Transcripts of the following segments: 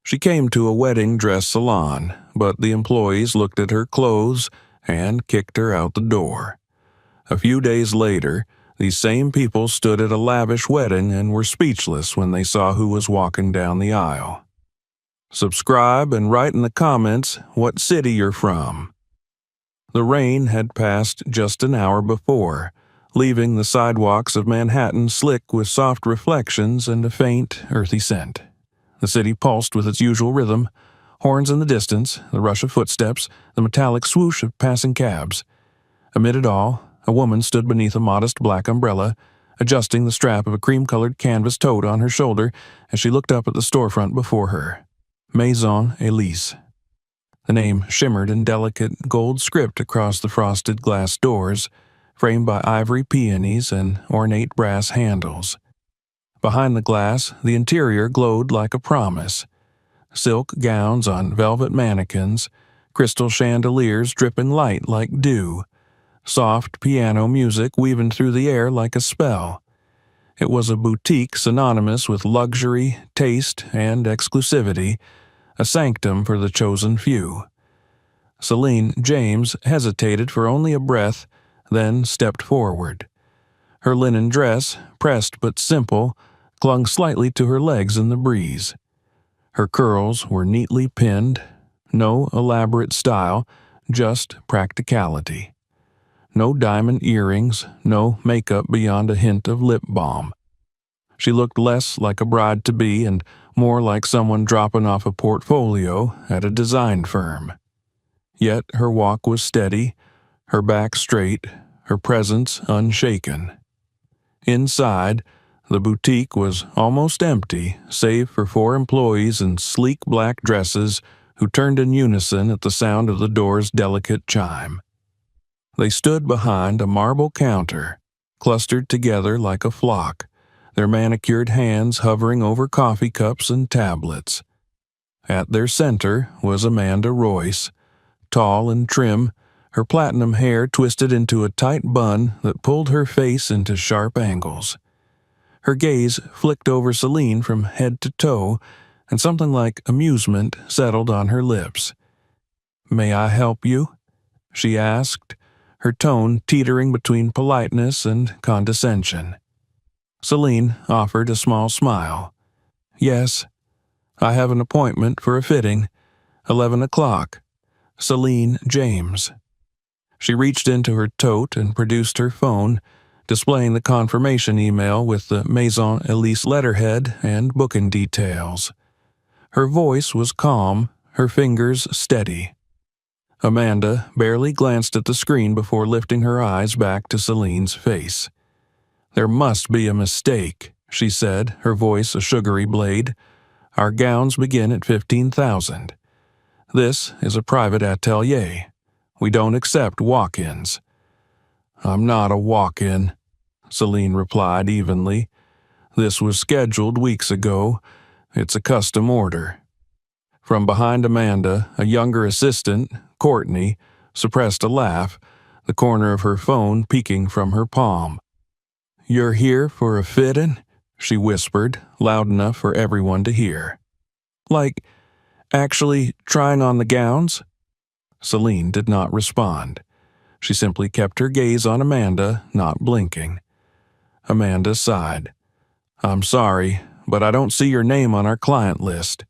She came to a wedding dress salon, but the employees looked at her clothes and kicked her out the door. A few days later, these same people stood at a lavish wedding and were speechless when they saw who was walking down the aisle. Subscribe and write in the comments what city you're from. The rain had passed just an hour before, leaving the sidewalks of Manhattan slick with soft reflections and a faint, earthy scent. The city pulsed with its usual rhythm, horns in the distance, the rush of footsteps, the metallic swoosh of passing cabs. Amid it all, a woman stood beneath a modest black umbrella, adjusting the strap of a cream-colored canvas tote on her shoulder as she looked up at the storefront before her. Maison Elise. The name shimmered in delicate gold script across the frosted glass doors, framed by ivory peonies and ornate brass handles. Behind the glass, the interior glowed like a promise. Silk gowns on velvet mannequins, crystal chandeliers dripping light like dew, soft piano music weaving through the air like a spell. It was a boutique synonymous with luxury, taste, and exclusivity, a sanctum for the chosen few. Celine James hesitated for only a breath, then stepped forward. Her linen dress, pressed but simple, clung slightly to her legs in the breeze. Her curls were neatly pinned, no elaborate style, just practicality. No diamond earrings, no makeup beyond a hint of lip balm. She looked less like a bride-to-be and more like someone dropping off a portfolio at a design firm. Yet her walk was steady, her back straight, her presence unshaken. Inside, the boutique was almost empty, save for 4 employees in sleek black dresses who turned in unison at the sound of the door's delicate chime. They stood behind a marble counter, clustered together like a flock, their manicured hands hovering over coffee cups and tablets. At their center was Amanda Royce, tall and trim, her platinum hair twisted into a tight bun that pulled her face into sharp angles. Her gaze flicked over Celine from head to toe, and something like amusement settled on her lips. "May I help you?" she asked, her tone teetering between politeness and condescension. Celine offered a small smile. "Yes, I have an appointment for a fitting, 11 o'clock. Celine James." She reached into her tote and produced her phone, displaying the confirmation email with the Maison Elise letterhead and booking details. Her voice was calm, her fingers steady. Amanda barely glanced at the screen before lifting her eyes back to Celine's face. "There must be a mistake," she said, her voice a sugary blade. "Our gowns begin at $15,000. This is a private atelier. We don't accept walk-ins." "I'm not a walk-in," Celine replied evenly. "This was scheduled weeks ago. It's a custom order." From behind Amanda, a younger assistant, Courtney, suppressed a laugh, the corner of her phone peeking from her palm. "You're here for a fitting?" she whispered, loud enough for everyone to hear. "Like, actually trying on the gowns?" Celine did not respond. She simply kept her gaze on Amanda, not blinking. Amanda sighed. "I'm sorry, but I don't see your name on our client list."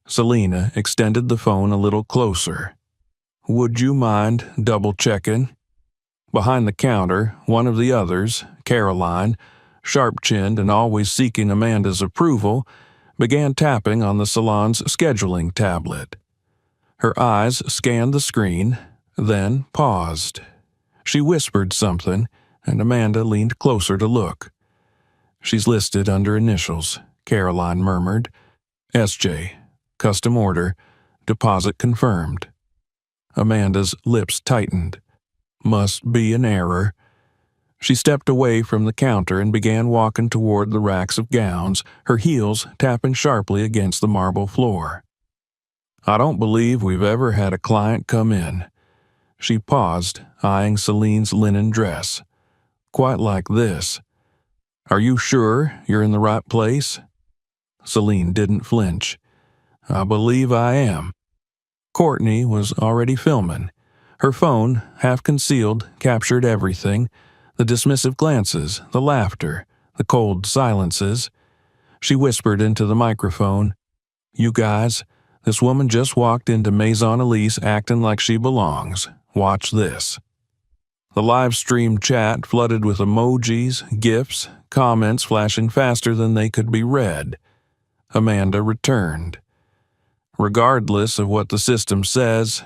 Selena extended the phone a little closer. "Would you mind double-checking?" Behind the counter, one of the others, Caroline, sharp-chinned and always seeking Amanda's approval, began tapping on the salon's scheduling tablet. Her eyes scanned the screen, then paused. She whispered something, and Amanda leaned closer to look. "She's listed under initials," Caroline murmured. "SJ, custom order, deposit confirmed." Amanda's lips tightened. "Must be an error." She stepped away from the counter and began walking toward the racks of gowns, her heels tapping sharply against the marble floor. "I don't believe we've ever had a client come in." She paused, eyeing Celine's linen dress. "Quite like this. Are you sure you're in the right place?" Celine didn't flinch. I believe I am." Courtney was already filming. Her phone, half concealed, captured everything: the dismissive glances, the laughter, the cold silences. She whispered into the microphone, "You guys, this woman just walked into Maison Elise acting like she belongs. Watch this." The live stream chat flooded with emojis, gifs, comments flashing faster than they could be read. Amanda returned. "Regardless of what the system says,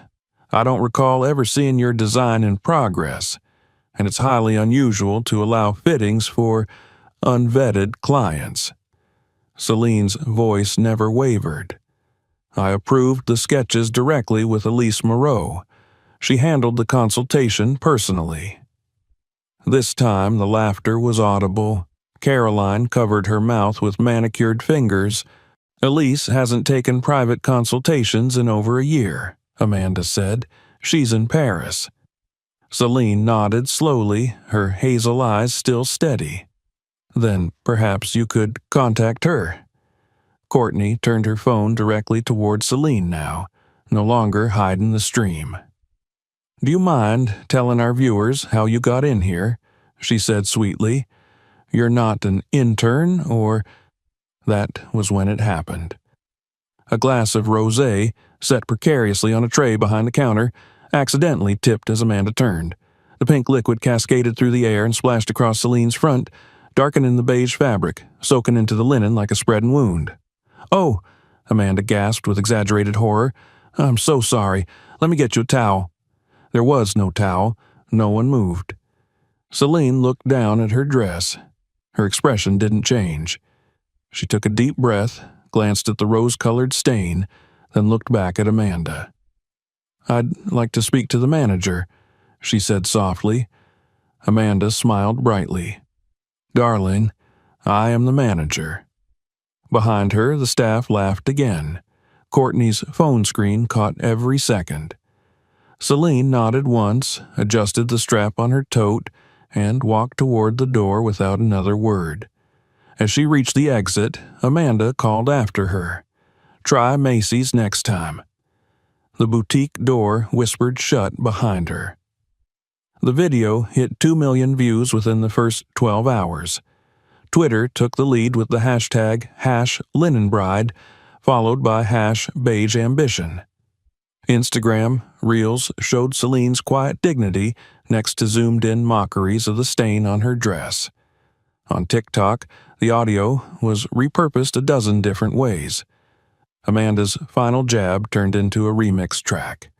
I don't recall ever seeing your design in progress, and it's highly unusual to allow fittings for unvetted clients." Celine's voice never wavered. "I approved the sketches directly with Elise Moreau. She handled the consultation personally." This time the laughter was audible. Caroline covered her mouth with manicured fingers. "Elise hasn't taken private consultations in over a year," Amanda said. "She's in Paris." Celine nodded slowly, her hazel eyes still steady. "Then perhaps you could contact her." Courtney turned her phone directly toward Celine now, no longer hiding the stream. "Do you mind telling our viewers how you got in here?" she said sweetly. "You're not an intern, or—" That was when it happened. A glass of rosé, set precariously on a tray behind the counter, accidentally tipped as Amanda turned. The pink liquid cascaded through the air and splashed across Celine's front, darkening the beige fabric, soaking into the linen like a spreading wound. "Oh," Amanda gasped with exaggerated horror. "I'm so sorry. Let me get you a towel." There was no towel. No one moved. Celine looked down at her dress. Her expression didn't change. She took a deep breath, glanced at the rose-colored stain, then looked back at Amanda. "I'd like to speak to the manager," she said softly. Amanda smiled brightly. "Darling, I am the manager." Behind her, the staff laughed again. Courtney's phone screen caught every second. Celine nodded once, adjusted the strap on her tote, and walked toward the door without another word. As she reached the exit, Amanda called after her, "Try Macy's next time." The boutique door whispered shut behind her. The video hit 2 million views within the first 12 hours. Twitter took the lead with the hashtag #LinenBride, followed by #BeigeAmbition. Instagram Reels showed Celine's quiet dignity next to zoomed-in mockeries of the stain on her dress. On TikTok, the audio was repurposed a dozen different ways. Amanda's final jab turned into a remix track.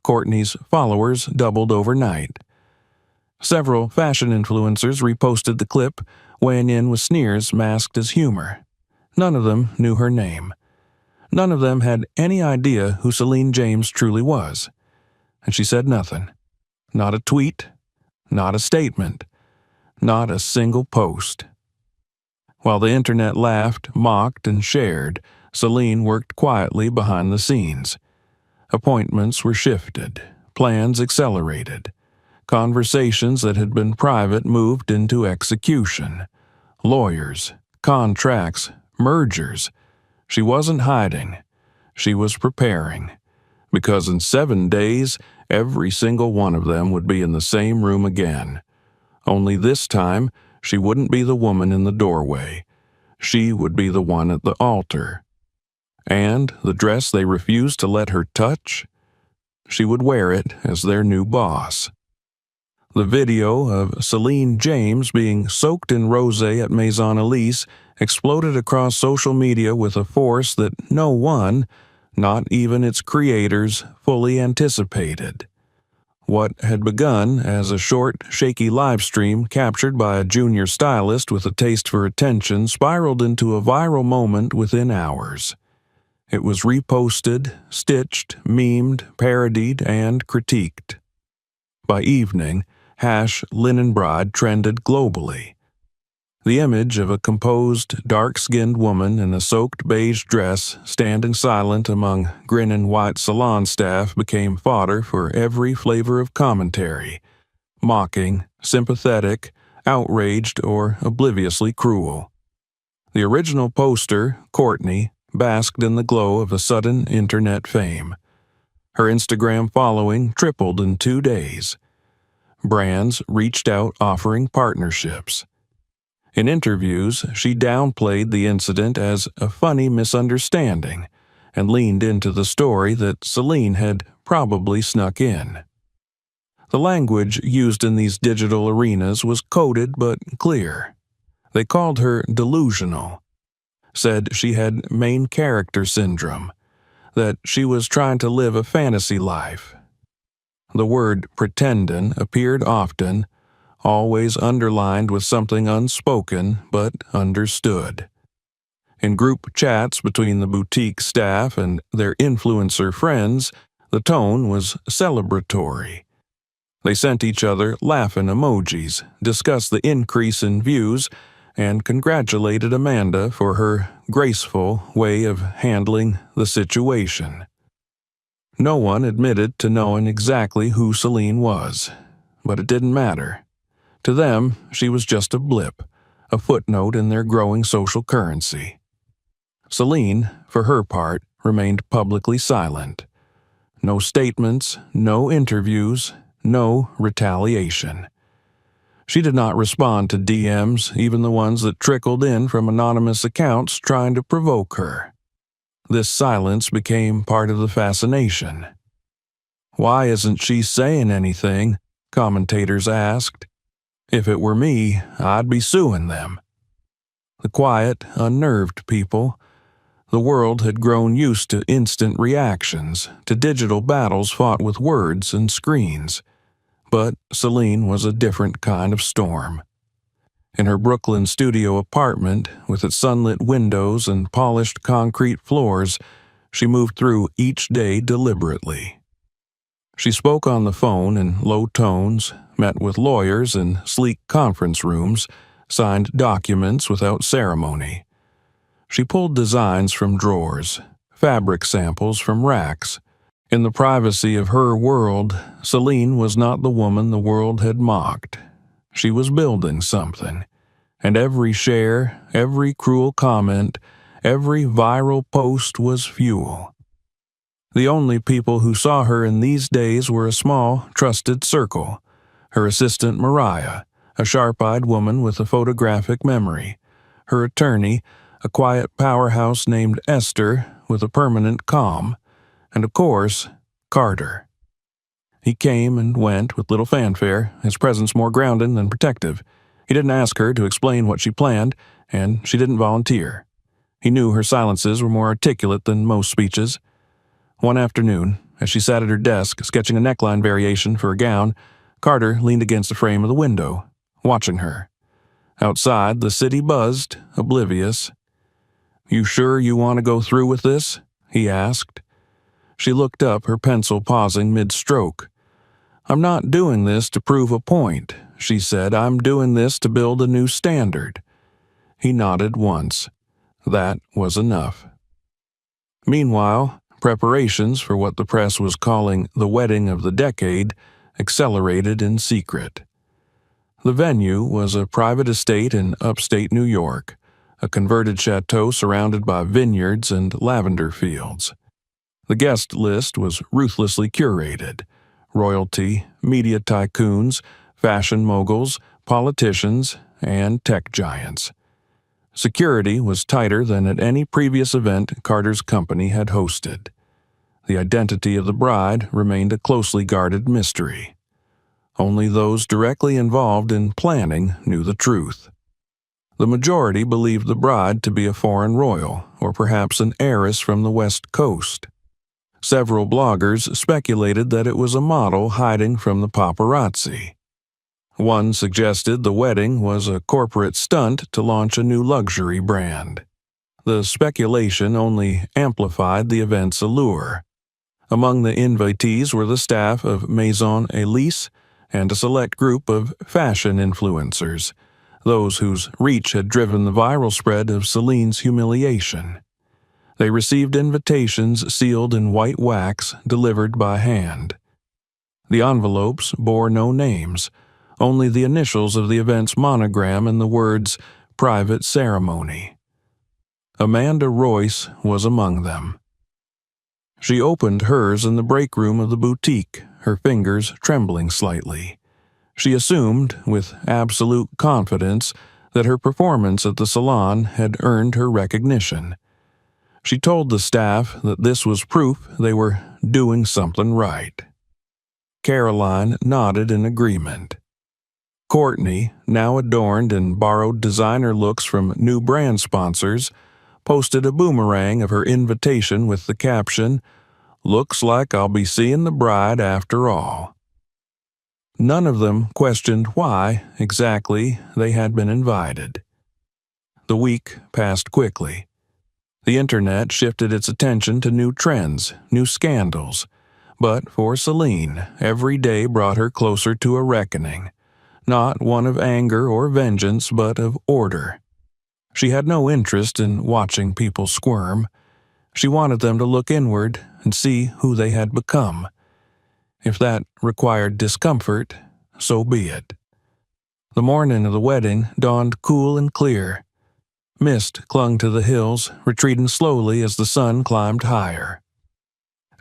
Courtney's followers doubled overnight. Several fashion influencers reposted the clip, weighing in with sneers masked as humor. None of them knew her name. None of them had any idea who Celine James truly was. And she said nothing. Not a tweet, not a statement, not a single post. While the internet laughed, mocked, and shared, Celine worked quietly behind the scenes. Appointments were shifted, plans accelerated. Conversations that had been private moved into execution. Lawyers, contracts, mergers. She wasn't hiding. She was preparing. Because in 7 days, every single one of them would be in the same room again. Only this time, she wouldn't be the woman in the doorway. She would be the one at the altar. And the dress they refused to let her touch? She would wear it as their new boss. The video of Celine James being soaked in rosé at Maison Elise exploded across social media with a force that no one, not even its creators, fully anticipated. What had begun as a short, shaky live stream captured by a junior stylist with a taste for attention spiraled into a viral moment within hours. It was reposted, stitched, memed, parodied, and critiqued. By evening, #LinenBride trended globally. The image of a composed, dark-skinned woman in a soaked beige dress standing silent among grinning white salon staff became fodder for every flavor of commentary: mocking, sympathetic, outraged, or obliviously cruel. The original poster, Courtney, basked in the glow of a sudden internet fame. Her Instagram following tripled in 2 days. Brands reached out offering partnerships. In interviews, she downplayed the incident as a funny misunderstanding and leaned into the story that Celine had probably snuck in. The language used in these digital arenas was coded but clear. They called her delusional, said she had main character syndrome, that she was trying to live a fantasy life. The word pretendin' appeared often, always underlined with something unspoken but understood. In group chats between the boutique staff and their influencer friends, the tone was celebratory. They sent each other laughing emojis, discussed the increase in views, and congratulated Amanda for her graceful way of handling the situation. No one admitted to knowing exactly who Celine was, but it didn't matter. To them, she was just a blip, a footnote in their growing social currency. Celine, for her part, remained publicly silent. No statements, no interviews, no retaliation. She did not respond to DMs, even the ones that trickled in from anonymous accounts trying to provoke her. This silence became part of the fascination. Why isn't she saying anything? Commentators asked. If it were me, I'd be suing them. The quiet, unnerved people. The world had grown used to instant reactions, to digital battles fought with words and screens. But Celine was a different kind of storm. In her Brooklyn studio apartment, with its sunlit windows and polished concrete floors, she moved through each day deliberately. She spoke on the phone in low tones, met with lawyers in sleek conference rooms, signed documents without ceremony. She pulled designs from drawers, fabric samples from racks. In the privacy of her world, Celine was not the woman the world had mocked. She was building something, and every share, every cruel comment, every viral post was fuel. The only people who saw her in these days were a small, trusted circle. Her assistant Mariah, a sharp-eyed woman with a photographic memory. Her attorney, a quiet powerhouse named Esther with a permanent calm. And of course, Carter. He came and went with little fanfare, his presence more grounded than protective. He didn't ask her to explain what she planned, and she didn't volunteer. He knew her silences were more articulate than most speeches. One afternoon, as she sat at her desk sketching a neckline variation for a gown, Carter leaned against the frame of the window, watching her. Outside, the city buzzed, oblivious. "You sure you want to go through with this?" he asked. She looked up, her pencil pausing mid-stroke. "I'm not doing this to prove a point," she said. "I'm doing this to build a new standard." He nodded once. That was enough. Meanwhile, preparations for what the press was calling the wedding of the decade accelerated in secret. The venue was a private estate in upstate New York, a converted chateau surrounded by vineyards and lavender fields. The guest list was ruthlessly curated: royalty, media tycoons, fashion moguls, politicians, and tech giants. Security was tighter than at any previous event Carter's company had hosted. The identity of the bride remained a closely guarded mystery. Only those directly involved in planning knew the truth. The majority believed the bride to be a foreign royal, or perhaps an heiress from the West Coast. Several bloggers speculated that it was a model hiding from the paparazzi. One suggested the wedding was a corporate stunt to launch a new luxury brand. The speculation only amplified the event's allure. Among the invitees were the staff of Maison Elise and a select group of fashion influencers, those whose reach had driven the viral spread of Celine's humiliation. They received invitations sealed in white wax delivered by hand. The envelopes bore no names, only the initials of the event's monogram and the words "Private Ceremony." Amanda Royce was among them. She opened hers in the break room of the boutique, her fingers trembling slightly. She assumed, with absolute confidence, that her performance at the salon had earned her recognition. She told the staff that this was proof they were doing something right. Caroline nodded in agreement. Courtney, now adorned in borrowed designer looks from new brand sponsors, posted a boomerang of her invitation with the caption, "Looks like I'll be seeing the bride after all." None of them questioned why, exactly, they had been invited. The week passed quickly. The internet shifted its attention to new trends, new scandals. But for Celine, every day brought her closer to a reckoning. Not one of anger or vengeance, but of order. She had no interest in watching people squirm. She wanted them to look inward and see who they had become. If that required discomfort, so be it. The morning of the wedding dawned cool and clear. Mist clung to the hills, retreating slowly as the sun climbed higher.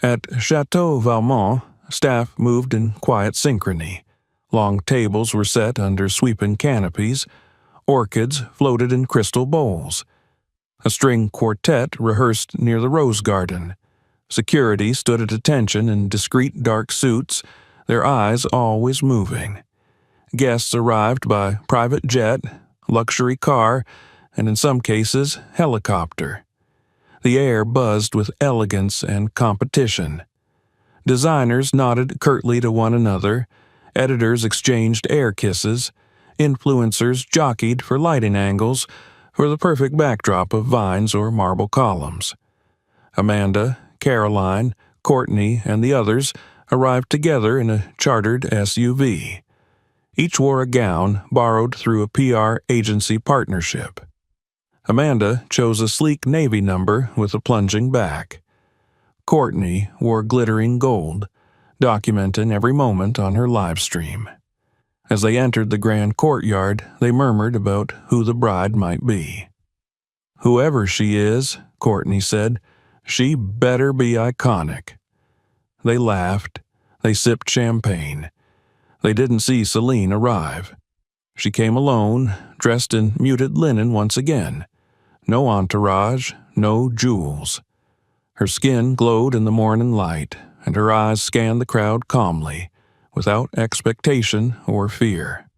At Chateau Valmont, staff moved in quiet synchrony. Long tables were set under sweeping canopies. Orchids floated in crystal bowls. A string quartet rehearsed near the rose garden. Security stood at attention in discreet dark suits, their eyes always moving. Guests arrived by private jet, luxury car, and in some cases, helicopter. The air buzzed with elegance and competition. Designers nodded curtly to one another, editors exchanged air kisses, influencers jockeyed for lighting angles for the perfect backdrop of vines or marble columns. Amanda, Caroline, Courtney, and the others arrived together in a chartered SUV. Each wore a gown borrowed through a PR agency partnership. Amanda chose a sleek navy number with a plunging back. Courtney wore glittering gold, documenting every moment on her live stream. As they entered the grand courtyard, they murmured about who the bride might be. "Whoever she is," Courtney said, "she better be iconic." They laughed. They sipped champagne. They didn't see Celine arrive. She came alone, dressed in muted linen once again. No entourage, no jewels. Her skin glowed in the morning light, and her eyes scanned the crowd calmly, without expectation or fear.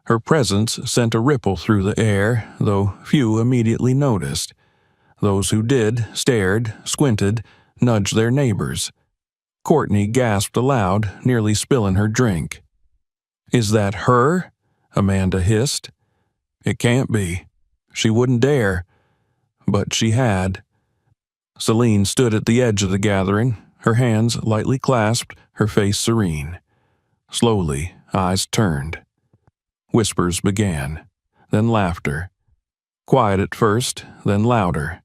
Her presence sent a ripple through the air, though few immediately noticed. Those who did stared, squinted, nudged their neighbors. Courtney gasped aloud, nearly spilling her drink. "Is that her?" Amanda hissed. "It can't be. She wouldn't dare." But she had. Celine stood at the edge of the gathering, her hands lightly clasped, her face serene. Slowly, eyes turned. Whispers began, then laughter. Quiet at first, then louder.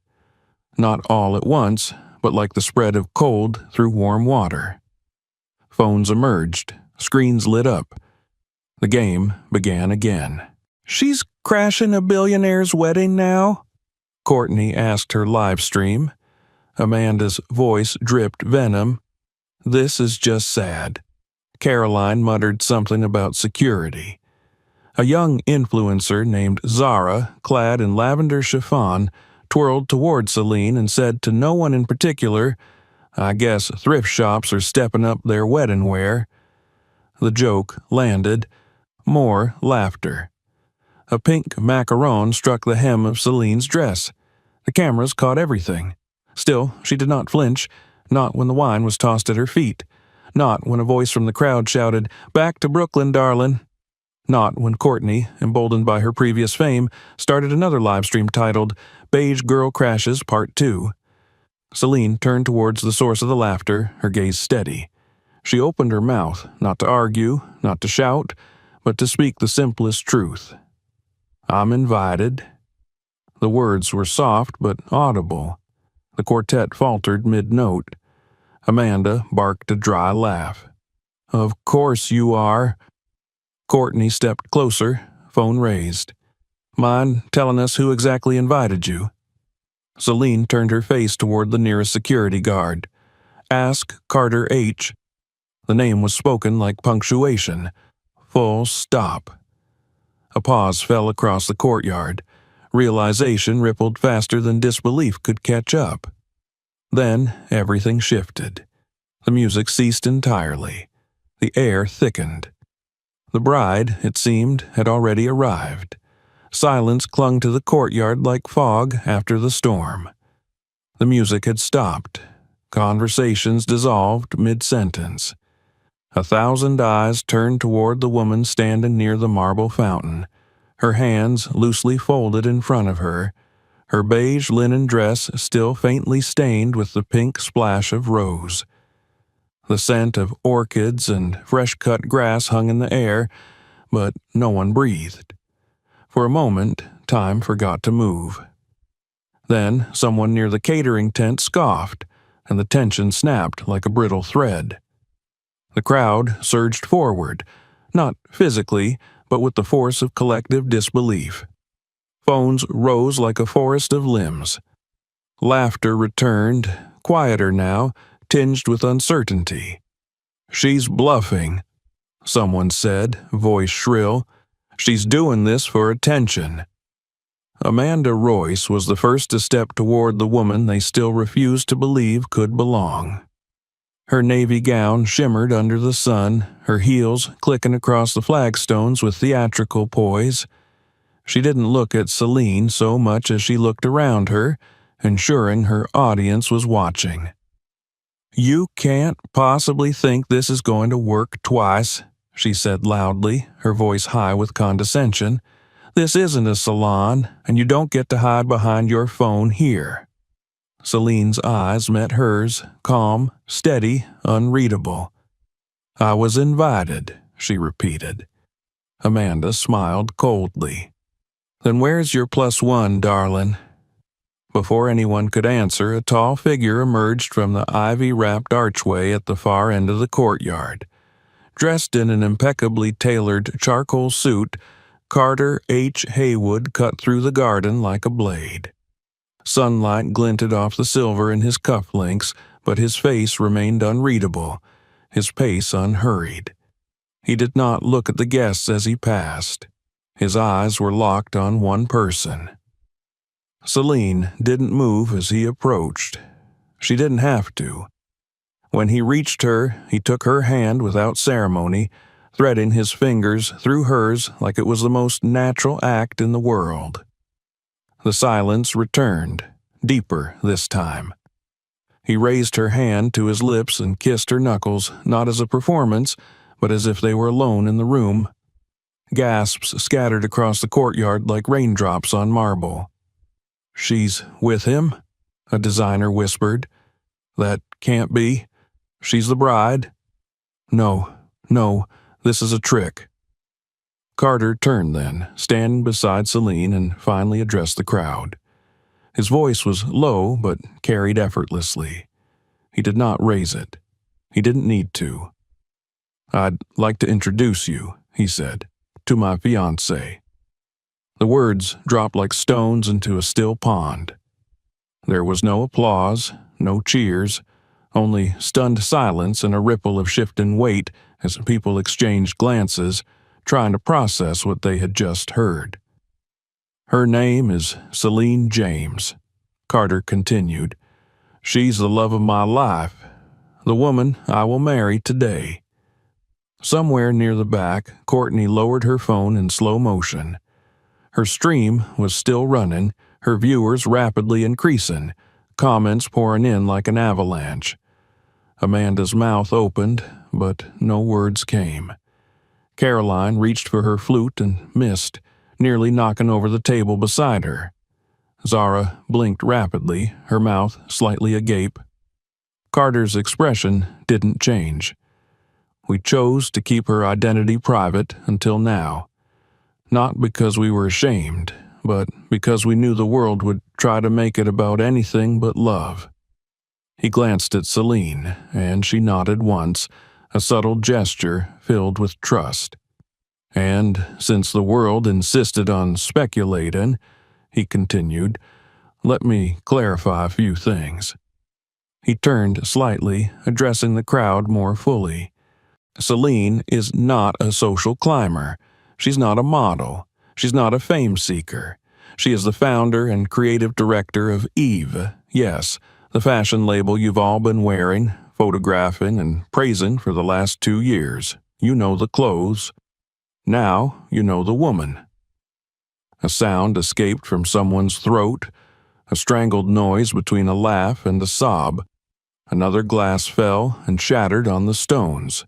Not all at once, but like the spread of cold through warm water. Phones emerged, screens lit up. The game began again. "She's crashing a billionaire's wedding now?" Courtney asked her live stream. Amanda's voice dripped venom. "This is just sad." Caroline muttered something about security. A young influencer named Zara, clad in lavender chiffon, twirled toward Celine and said to no one in particular, "I guess thrift shops are stepping up their wedding wear." The joke landed. More laughter. A pink macaron struck the hem of Celine's dress. The cameras caught everything. Still, she did not flinch, not when the wine was tossed at her feet, not when a voice from the crowd shouted, "Back to Brooklyn, darling." Not when Courtney, emboldened by her previous fame, started another livestream titled, "Beige Girl Crashes Part 2. Celine turned towards the source of the laughter, her gaze steady. She opened her mouth, not to argue, not to shout, but to speak the simplest truth. "I'm invited." The words were soft but audible. The quartet faltered mid-note. Amanda barked a dry laugh. "Of course you are." Courtney stepped closer, phone raised. "Mind telling us who exactly invited you?" Celine turned her face toward the nearest security guard. "Ask Carter H." The name was spoken like punctuation. Full stop. A pause fell across the courtyard. Realization rippled faster than disbelief could catch up. Then everything shifted. The music ceased entirely. The air thickened. The bride, it seemed, had already arrived. Silence clung to the courtyard like fog after the storm. The music had stopped. Conversations dissolved mid-sentence. 1,000 eyes turned toward the woman standing near the marble fountain, her hands loosely folded in front of her, her beige linen dress still faintly stained with the pink splash of rose. The scent of orchids and fresh-cut grass hung in the air, but no one breathed. For a moment, time forgot to move. Then someone near the catering tent scoffed, and the tension snapped like a brittle thread. The crowd surged forward, not physically, but with the force of collective disbelief. Phones rose like a forest of limbs. Laughter returned, quieter now, tinged with uncertainty. "She's bluffing," someone said, voice shrill. "She's doing this for attention." Amanda Royce was the first to step toward the woman they still refused to believe could belong. Her navy gown shimmered under the sun, her heels clicking across the flagstones with theatrical poise. She didn't look at Celine so much as she looked around her, ensuring her audience was watching. "You can't possibly think this is going to work twice," she said loudly, her voice high with condescension. "This isn't a salon, and you don't get to hide behind your phone here." Celine's eyes met hers, calm, steady, unreadable. "I was invited," she repeated. Amanda smiled coldly. "Then where's your +1, darling?" Before anyone could answer, a tall figure emerged from the ivy-wrapped archway at the far end of the courtyard. Dressed in an impeccably tailored charcoal suit, Carter H. Haywood cut through the garden like a blade. Sunlight glinted off the silver in his cufflinks, but his face remained unreadable, his pace unhurried. He did not look at the guests as he passed. His eyes were locked on one person. Celine didn't move as he approached. She didn't have to. When he reached her, he took her hand without ceremony, threading his fingers through hers like it was the most natural act in the world. The silence returned, deeper this time. He raised her hand to his lips and kissed her knuckles, not as a performance, but as if they were alone in the room. Gasps scattered across the courtyard like raindrops on marble. "She's with him?" a designer whispered. "That can't be. She's the bride." No, this is a trick." Carter turned then, standing beside Celine, and finally addressed the crowd. His voice was low but carried effortlessly. He did not raise it. He didn't need to. "I'd like to introduce you," he said, "to my fiancée." The words dropped like stones into a still pond. There was no applause, no cheers, only stunned silence and a ripple of shifting weight as people exchanged glances, trying to process what they had just heard. "Her name is Celine James," Carter continued. "She's the love of my life, the woman I will marry today." Somewhere near the back, Courtney lowered her phone in slow motion. Her stream was still running, her viewers rapidly increasing, comments pouring in like an avalanche. Amanda's mouth opened, but no words came. Caroline reached for her flute and missed, nearly knocking over the table beside her. Zara blinked rapidly, her mouth slightly agape. Carter's expression didn't change. We chose to keep her identity private until now. Not because we were ashamed, but because we knew the world would try to make it about anything but love. He glanced at Celine, and she nodded once, a subtle gesture filled with trust. "And since the world insisted on speculating," he continued, let me clarify a few things." He turned slightly, addressing the crowd more fully. "Celine is not a social climber. She's not a model. She's not a fame seeker. She is the founder and creative director of Eve, yes, the fashion label you've all been wearing, photographing, and praising for the last 2 years. You know the clothes. Now you know the woman." A sound escaped from someone's throat, a strangled noise between a laugh and a sob. Another glass fell and shattered on the stones.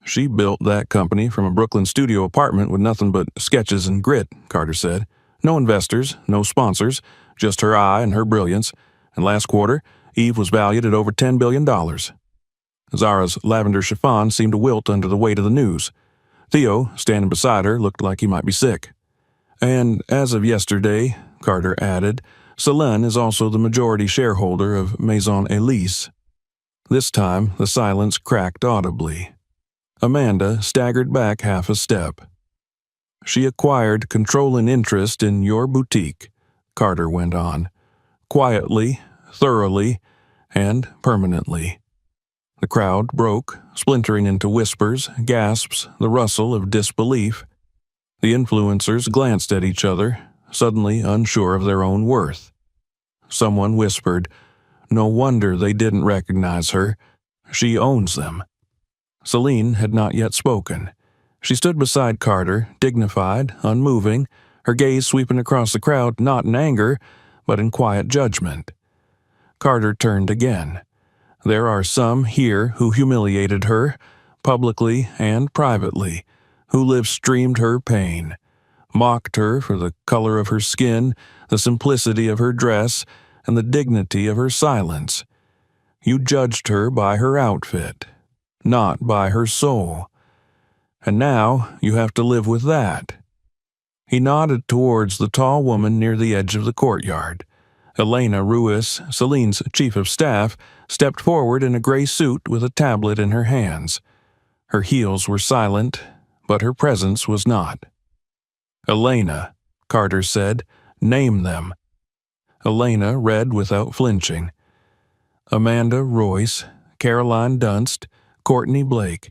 "She built that company from a Brooklyn studio apartment with nothing but sketches and grit," Carter said. "No investors, no sponsors, just her eye and her brilliance. And last quarter, Eve was valued at over $10 billion. Zara's lavender chiffon seemed to wilt under the weight of the news. Theo, standing beside her, looked like he might be sick. And as of yesterday," Carter added, "Salon is also the majority shareholder of Maison Elise." This time, the silence cracked audibly. Amanda staggered back half a step. "She acquired controlling interest in your boutique," Carter went on, "quietly, thoroughly, and permanently." The crowd broke, splintering into whispers, gasps, the rustle of disbelief. The influencers glanced at each other, suddenly unsure of their own worth. Someone whispered, "No wonder they didn't recognize her. She owns them." Celine had not yet spoken. She stood beside Carter, dignified, unmoving, her gaze sweeping across the crowd not in anger, but in quiet judgment. Carter turned again. "There are some here who humiliated her, publicly and privately, who live-streamed her pain, mocked her for the color of her skin, the simplicity of her dress, and the dignity of her silence. You judged her by her outfit, not by her soul. And now you have to live with that." He nodded towards the tall woman near the edge of the courtyard. Elena Ruiz, Celine's chief of staff, stepped forward in a gray suit with a tablet in her hands. Her heels were silent, but her presence was not. "Elena," Carter said, "name them." Elena read without flinching. "Amanda Royce, Caroline Dunst, Courtney Blake,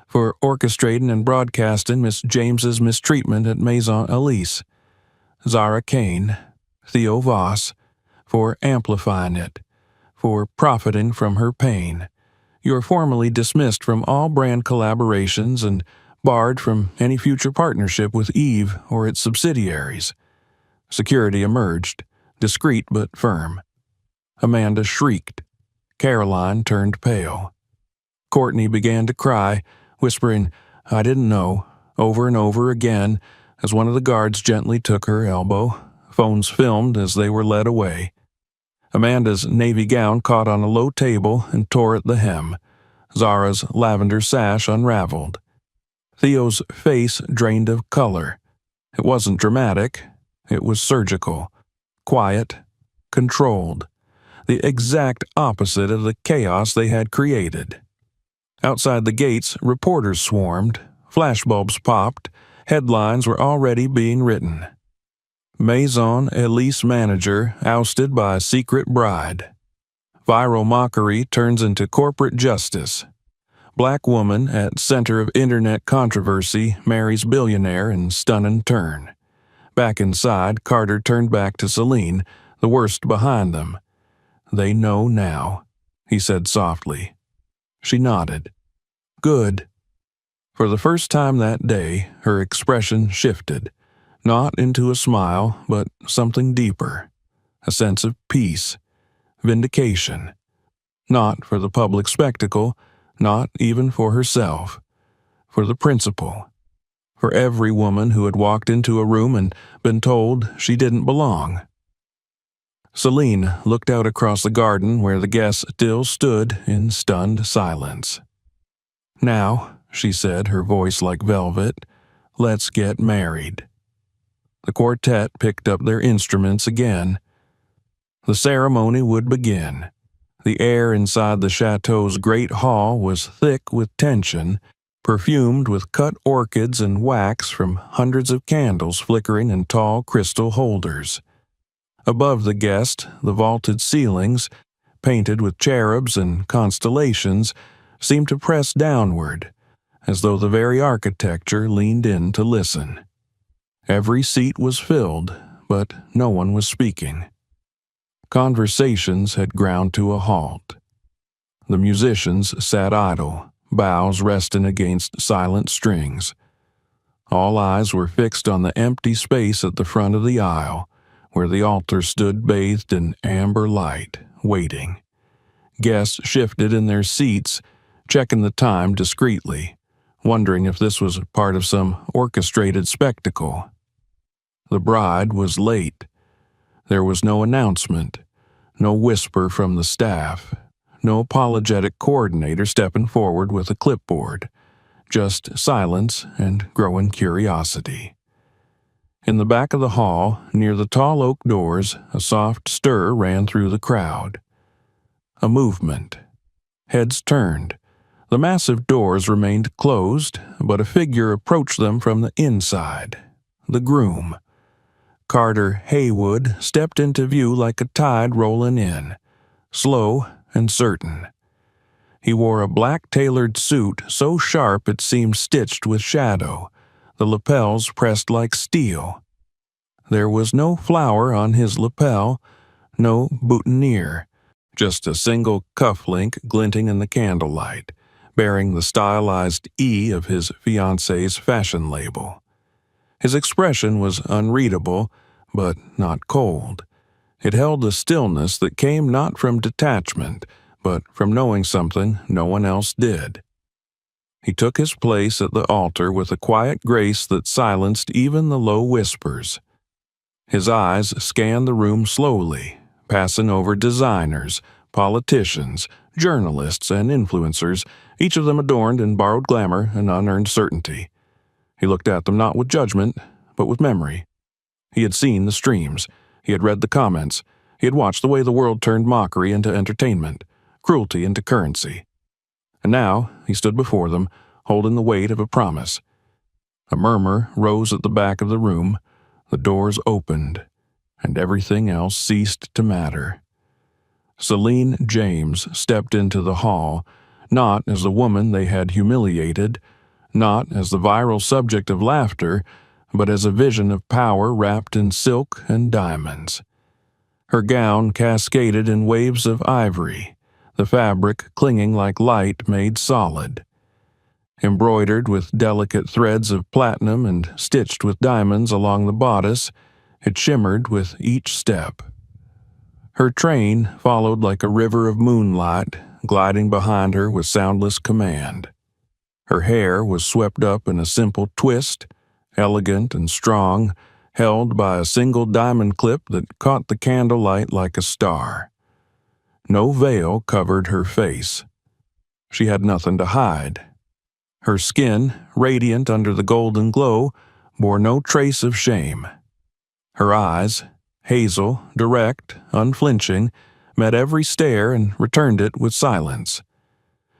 for orchestrating and broadcasting Miss James's mistreatment at Maison Elise. Zara Kane, Theo Voss, for amplifying it, for profiting from her pain. You are formally dismissed from all brand collaborations and barred from any future partnership with Eve or its subsidiaries." Security emerged, discreet but firm. Amanda shrieked. Caroline turned pale. Courtney began to cry, whispering, "I didn't know," over and over again as one of the guards gently took her elbow. Phones filmed as they were led away. Amanda's navy gown caught on a low table and tore at the hem. Zara's lavender sash unraveled. Theo's face drained of color. It wasn't dramatic. It was surgical, quiet, controlled, the exact opposite of the chaos they had created. Outside the gates, reporters swarmed, flashbulbs popped, headlines were already being written. Maison Elise manager ousted by secret bride. Viral mockery turns into corporate justice. Black woman at center of internet controversy marries billionaire in stunning turn. Back inside, Carter turned back to Celine, the worst behind them. "They know now," he said softly. She nodded. "Good." For the first time that day, her expression shifted, not into a smile, but something deeper, a sense of peace, vindication. Not for the public spectacle, not even for herself, for the principle, for every woman who had walked into a room and been told she didn't belong. Celine looked out across the garden where the guests still stood in stunned silence. "Now," she said, her voice like velvet, "let's get married." The quartet picked up their instruments again. The ceremony would begin. The air inside the chateau's great hall was thick with tension, perfumed with cut orchids and wax from hundreds of candles flickering in tall crystal holders. Above the guest, the vaulted ceilings, painted with cherubs and constellations, seemed to press downward, as though the very architecture leaned in to listen. Every seat was filled, but no one was speaking. Conversations had ground to a halt. The musicians sat idle, bows resting against silent strings. All eyes were fixed on the empty space at the front of the aisle, where the altar stood bathed in amber light, waiting. Guests shifted in their seats, checking the time discreetly, wondering if this was part of some orchestrated spectacle. The bride was late. There was no announcement, no whisper from the staff, no apologetic coordinator stepping forward with a clipboard, just silence and growing curiosity. In the back of the hall, near the tall oak doors, a soft stir ran through the crowd. A movement. Heads turned. The massive doors remained closed, but a figure approached them from the inside. The groom. Carter Haywood stepped into view like a tide rolling in, slow and certain. He wore a black tailored suit so sharp it seemed stitched with shadow, the lapels pressed like steel. There was no flower on his lapel, no boutonniere, just a single cufflink glinting in the candlelight, bearing the stylized E of his fiancée's fashion label. His expression was unreadable, but not cold. It held a stillness that came not from detachment, but from knowing something no one else did. He took his place at the altar with a quiet grace that silenced even the low whispers. His eyes scanned the room slowly, passing over designers, politicians, journalists, and influencers, each of them adorned in borrowed glamour and unearned certainty. He looked at them not with judgment, but with memory. He had seen the streams. He had read the comments. He had watched the way the world turned mockery into entertainment, cruelty into currency. And now he stood before them, holding the weight of a promise. A murmur rose at the back of the room. The doors opened, and everything else ceased to matter. Celine James stepped into the hall, not as the woman they had humiliated, not as the viral subject of laughter, but as a vision of power wrapped in silk and diamonds. Her gown cascaded in waves of ivory, the fabric clinging like light made solid. Embroidered with delicate threads of platinum and stitched with diamonds along the bodice, it shimmered with each step. Her train followed like a river of moonlight, gliding behind her with soundless command. Her hair was swept up in a simple twist, elegant and strong, held by a single diamond clip that caught the candlelight like a star. No veil covered her face. She had nothing to hide. Her skin, radiant under the golden glow, bore no trace of shame. Her eyes, hazel, direct, unflinching, met every stare and returned it with silence.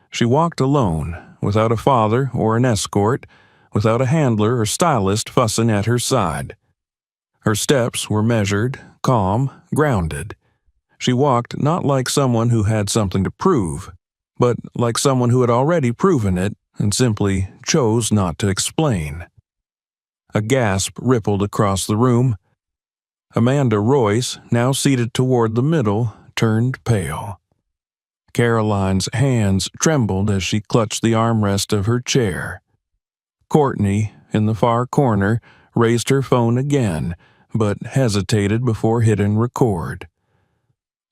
She walked alone, without a father or an escort, without a handler or stylist fussing at her side. Her steps were measured, calm, grounded. She walked not like someone who had something to prove, but like someone who had already proven it and simply chose not to explain. A gasp rippled across the room. Amanda Royce, now seated toward the middle, turned pale. Caroline's hands trembled as she clutched the armrest of her chair. Courtney, in the far corner, raised her phone again, but hesitated before hitting record.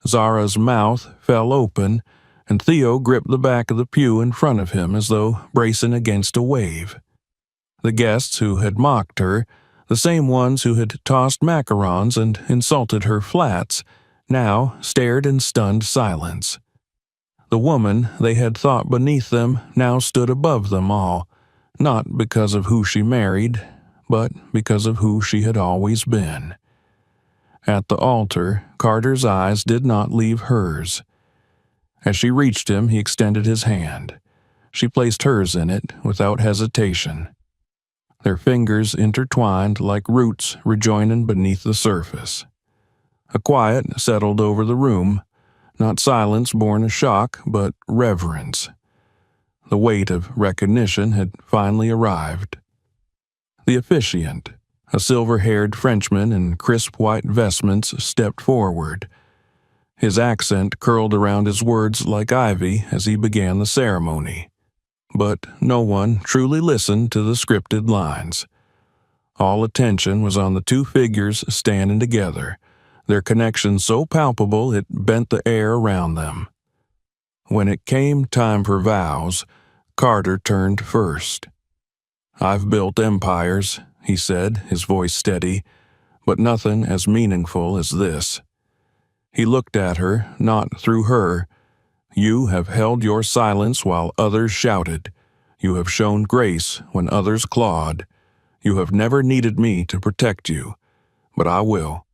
Zara's mouth fell open, and Theo gripped the back of the pew in front of him as though bracing against a wave. The guests who had mocked her, the same ones who had tossed macarons and insulted her flats, now stared in stunned silence. The woman they had thought beneath them now stood above them all, not because of who she married, but because of who she had always been. At the altar, Carter's eyes did not leave hers. As she reached him, he extended his hand. She placed hers in it without hesitation. Their fingers intertwined like roots rejoining beneath the surface. A quiet settled over the room, not silence born of shock, but reverence. The weight of recognition had finally arrived. The officiant, a silver-haired Frenchman in crisp white vestments, stepped forward. His accent curled around his words like ivy as he began the ceremony. But no one truly listened to the scripted lines. All attention was on the two figures standing together, their connection so palpable it bent the air around them. When it came time for vows, Carter turned first. "I've built empires," he said, his voice steady, "but nothing as meaningful as this." He looked at her, not through her. "You have held your silence while others shouted. You have shown grace when others clawed. You have never needed me to protect you, but I will.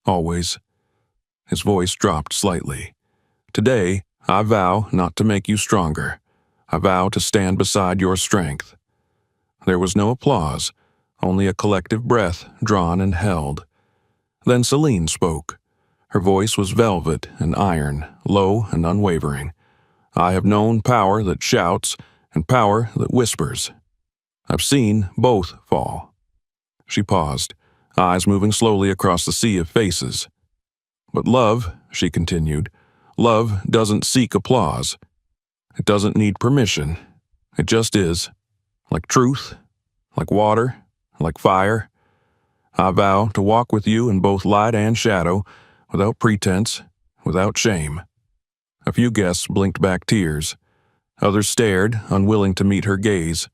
Always." His voice dropped slightly. "Today, I vow not to make you stronger. I vow to stand beside your strength." There was no applause, only a collective breath drawn and held. Then Celine spoke. Her voice was velvet and iron, low and unwavering. "I have known power that shouts and power that whispers. I've seen both fall." She paused, eyes moving slowly across the sea of faces. "But love," she continued, "love doesn't seek applause. It doesn't need permission. It just is. Like truth, like water, like fire. I vow to walk with you in both light and shadow, without pretense, without shame." A few guests blinked back tears. Others stared, unwilling to meet her gaze.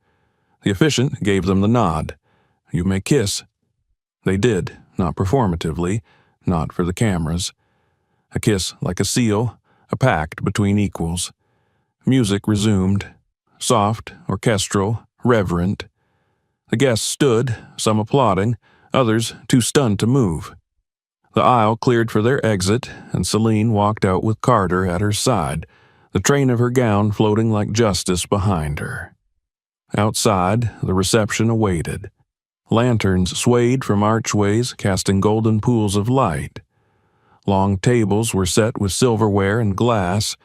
The officiant gave them the nod. "You may kiss." They did, not performatively, not for the cameras. A kiss like a seal, a pact between equals. Music resumed, soft, orchestral, reverent. The guests stood, some applauding, others too stunned to move. The aisle cleared for their exit, and Celine walked out with Carter at her side, the train of her gown floating like justice behind her. Outside, the reception awaited. Lanterns swayed from archways, casting golden pools of light. Long tables were set with silverware and glass.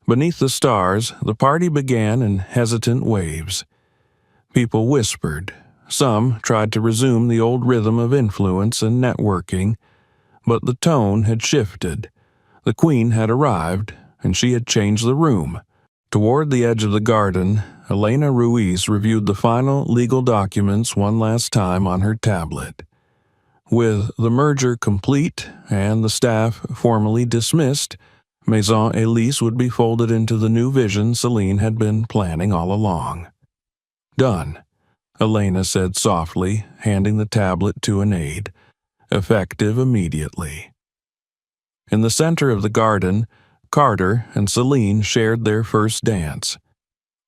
Beneath the stars, the party began in hesitant waves. People whispered. Some tried to resume the old rhythm of influence and networking, but the tone had shifted. The queen had arrived, and she had changed the room. Toward the edge of the garden, Elena Ruiz reviewed the final legal documents one last time on her tablet. With the merger complete and the staff formally dismissed, Maison Elise would be folded into the new vision Celine had been planning all along. "Done," Elena said softly, handing the tablet to an aide. "Effective immediately." In the center of the garden, Carter and Celine shared their first dance.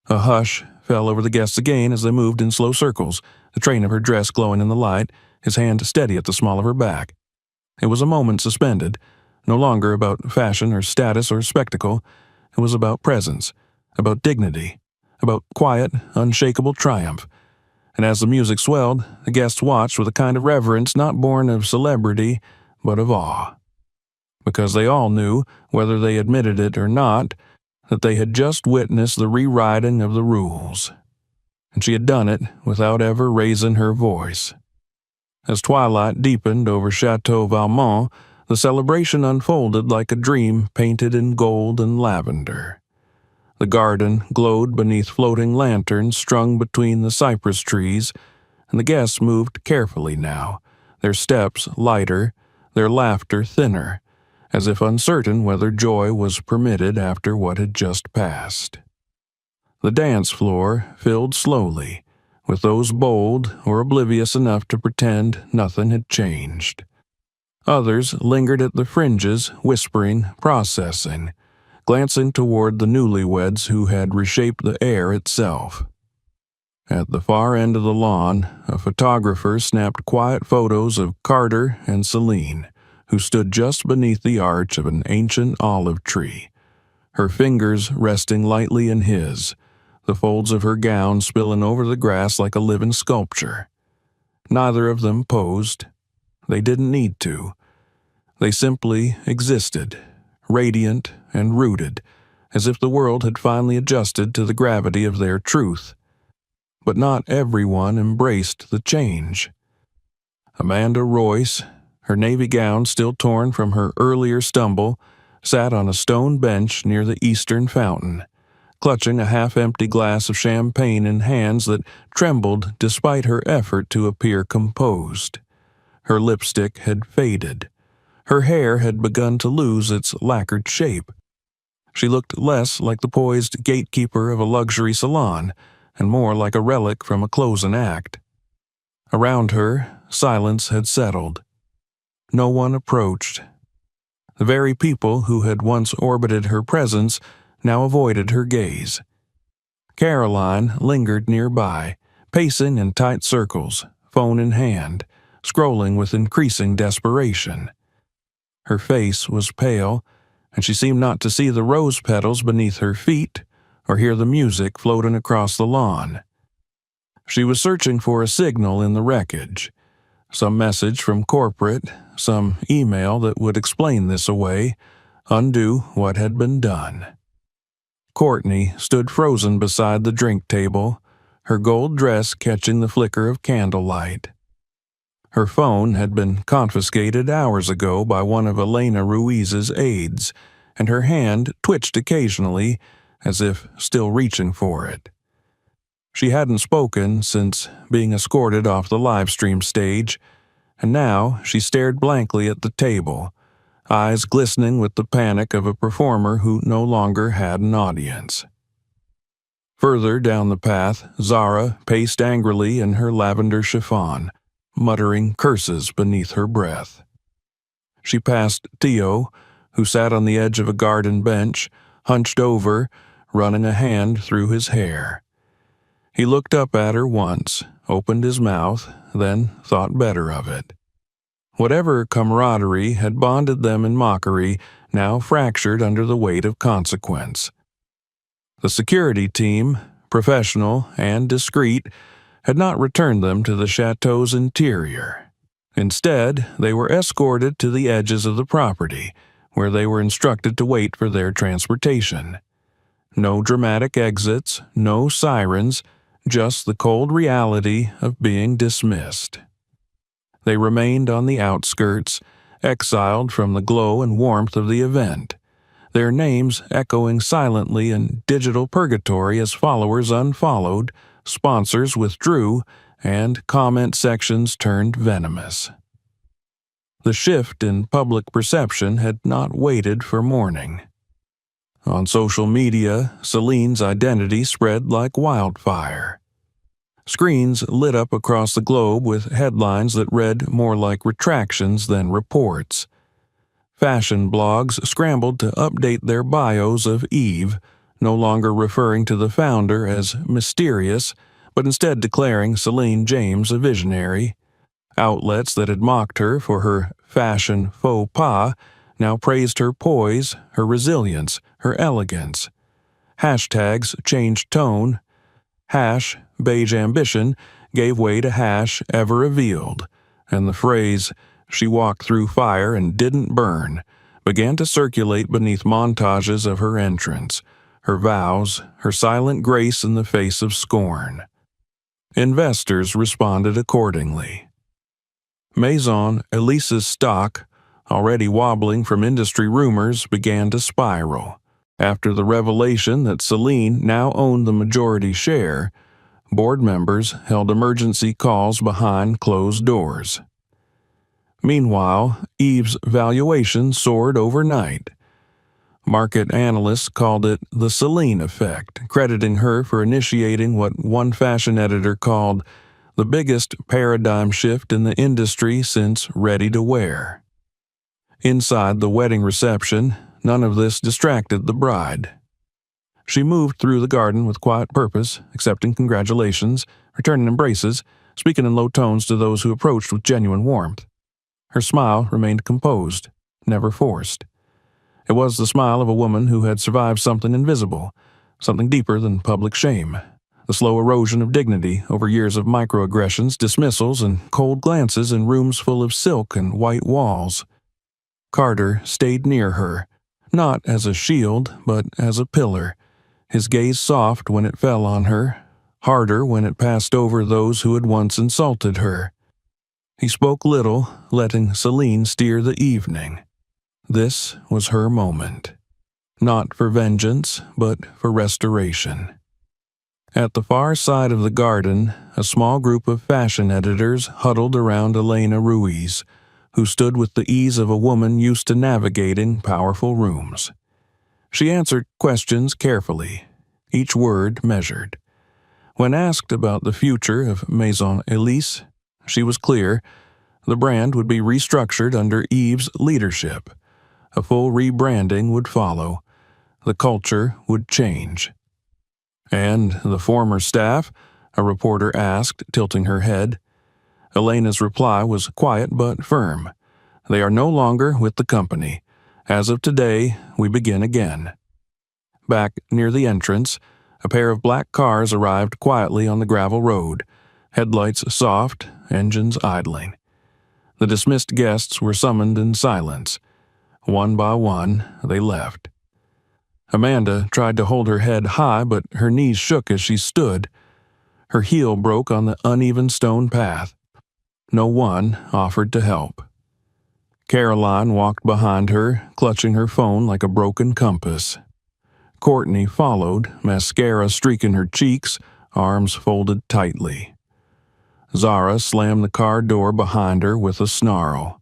A hush fell over the guests again as they moved in slow circles, the train of her dress glowing in the light, his hand steady at the small of her back. It was a moment suspended, no longer about fashion or status or spectacle. It was about presence, about dignity, about quiet, unshakable triumph. And as the music swelled, the guests watched with a kind of reverence not born of celebrity, but of awe. Because they all knew, whether they admitted it or not, that they had just witnessed the rewriting of the rules. And she had done it without ever raising her voice. As twilight deepened over Chateau Valmont, the celebration unfolded like a dream painted in gold and lavender. The garden glowed beneath floating lanterns strung between the cypress trees, and the guests moved carefully now, their steps lighter, their laughter thinner, as if uncertain whether joy was permitted after what had just passed. The dance floor filled slowly, with those bold or oblivious enough to pretend nothing had changed. Others lingered at the fringes, whispering, processing, glancing toward the newlyweds who had reshaped the air itself. At the far end of the lawn, a photographer snapped quiet photos of Carter and Celine, who stood just beneath the arch of an ancient olive tree, her fingers resting lightly in his, the folds of her gown spilling over the grass like a living sculpture. Neither of them posed. They didn't need to. They simply existed, radiant and rooted, as if the world had finally adjusted to the gravity of their truth. But not everyone embraced the change. Amanda Royce, her navy gown still torn from her earlier stumble, sat on a stone bench near the eastern fountain, clutching a half-empty glass of champagne in hands that trembled despite her effort to appear composed. Her lipstick had faded. Her hair had begun to lose its lacquered shape. She looked less like the poised gatekeeper of a luxury salon and more like a relic from a closing act. Around her, silence had settled. No one approached. The very people who had once orbited her presence now avoided her gaze. Caroline lingered nearby, pacing in tight circles, phone in hand, scrolling with increasing desperation. Her face was pale, and she seemed not to see the rose petals beneath her feet or hear the music floating across the lawn. She was searching for a signal in the wreckage, some message from corporate, some email that would explain this away, undo what had been done. Courtney stood frozen beside the drink table, her gold dress catching the flicker of candlelight. Her phone had been confiscated hours ago by one of Elena Ruiz's aides, and her hand twitched occasionally as if still reaching for it. She hadn't spoken since being escorted off the livestream stage, and now she stared blankly at the table, eyes glistening with the panic of a performer who no longer had an audience. Further down the path, Zara paced angrily in her lavender chiffon, muttering curses beneath her breath. She passed Theo, who sat on the edge of a garden bench, hunched over, running a hand through his hair. He looked up at her once, opened his mouth, then thought better of it. Whatever camaraderie had bonded them in mockery now fractured under the weight of consequence. The security team, professional and discreet, had not returned them to the chateau's interior. Instead, they were escorted to the edges of the property, where they were instructed to wait for their transportation. No dramatic exits, no sirens, just the cold reality of being dismissed. They remained on the outskirts, exiled from the glow and warmth of the event, their names echoing silently in digital purgatory as followers unfollowed, sponsors withdrew, and comment sections turned venomous. The shift in public perception had not waited for morning. On social media, Celine's identity spread like wildfire. Screens lit up across the globe with headlines that read more like retractions than reports. Fashion blogs scrambled to update their bios of Eve, no longer referring to the founder as mysterious, but instead declaring Celine James a visionary. Outlets that had mocked her for her fashion faux pas now praised her poise, her resilience, her elegance. Hashtags changed tone. Hash beige ambition gave way to hash ever revealed, and the phrase, "she walked through fire and didn't burn," began to circulate beneath montages of her entrance, her vows, her silent grace in the face of scorn. Investors responded accordingly. Maison Elise's stock, already wobbling from industry rumors, began to spiral. After the revelation that Celine now owned the majority share, board members held emergency calls behind closed doors. Meanwhile, Eve's valuation soared overnight. Market analysts called it the Celine effect, crediting her for initiating what one fashion editor called the biggest paradigm shift in the industry since ready-to-wear. Inside the wedding reception, none of this distracted the bride. She moved through the garden with quiet purpose, accepting congratulations, returning embraces, speaking in low tones to those who approached with genuine warmth. Her smile remained composed, never forced. It was the smile of a woman who had survived something invisible, something deeper than public shame, the slow erosion of dignity over years of microaggressions, dismissals, and cold glances in rooms full of silk and white walls. Carter stayed near her, not as a shield, but as a pillar, his gaze soft when it fell on her, harder when it passed over those who had once insulted her. He spoke little, letting Celine steer the evening. This was her moment. Not for vengeance, but for restoration. At the far side of the garden, a small group of fashion editors huddled around Elena Ruiz, who stood with the ease of a woman used to navigating powerful rooms. She answered questions carefully, each word measured. When asked about the future of Maison Elise, she was clear. The brand would be restructured under Yves's leadership. A full rebranding would follow. The culture would change. "And the former staff?" a reporter asked, tilting her head. Elena's reply was quiet but firm. "They are no longer with the company. As of today, we begin again." Back near the entrance, a pair of black cars arrived quietly on the gravel road, headlights soft, engines idling. The dismissed guests were summoned in silence. One by one, they left. Amanda tried to hold her head high, but her knees shook as she stood. Her heel broke on the uneven stone path. No one offered to help. Caroline walked behind her, clutching her phone like a broken compass. Courtney followed, mascara streaking her cheeks, arms folded tightly. Zara slammed the car door behind her with a snarl.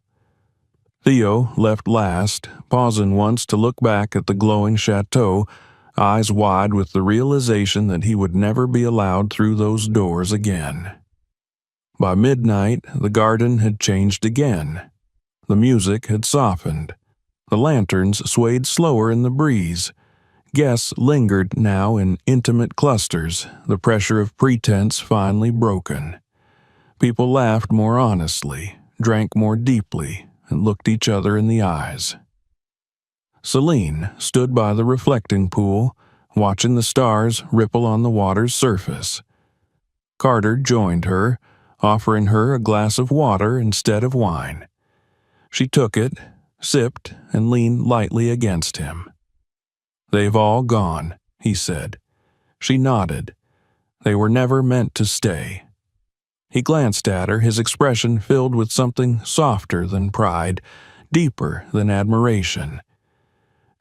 Theo left last, pausing once to look back at the glowing chateau, eyes wide with the realization that he would never be allowed through those doors again. By midnight, the garden had changed again. The music had softened. The lanterns swayed slower in the breeze. Guests lingered now in intimate clusters, the pressure of pretense finally broken. People laughed more honestly, drank more deeply, and looked each other in the eyes. Celine stood by the reflecting pool, watching the stars ripple on the water's surface. Carter joined her, offering her a glass of water instead of wine. She took it, sipped, and leaned lightly against him. "They've all gone," he said. She nodded. "They were never meant to stay." He glanced at her, his expression filled with something softer than pride, deeper than admiration.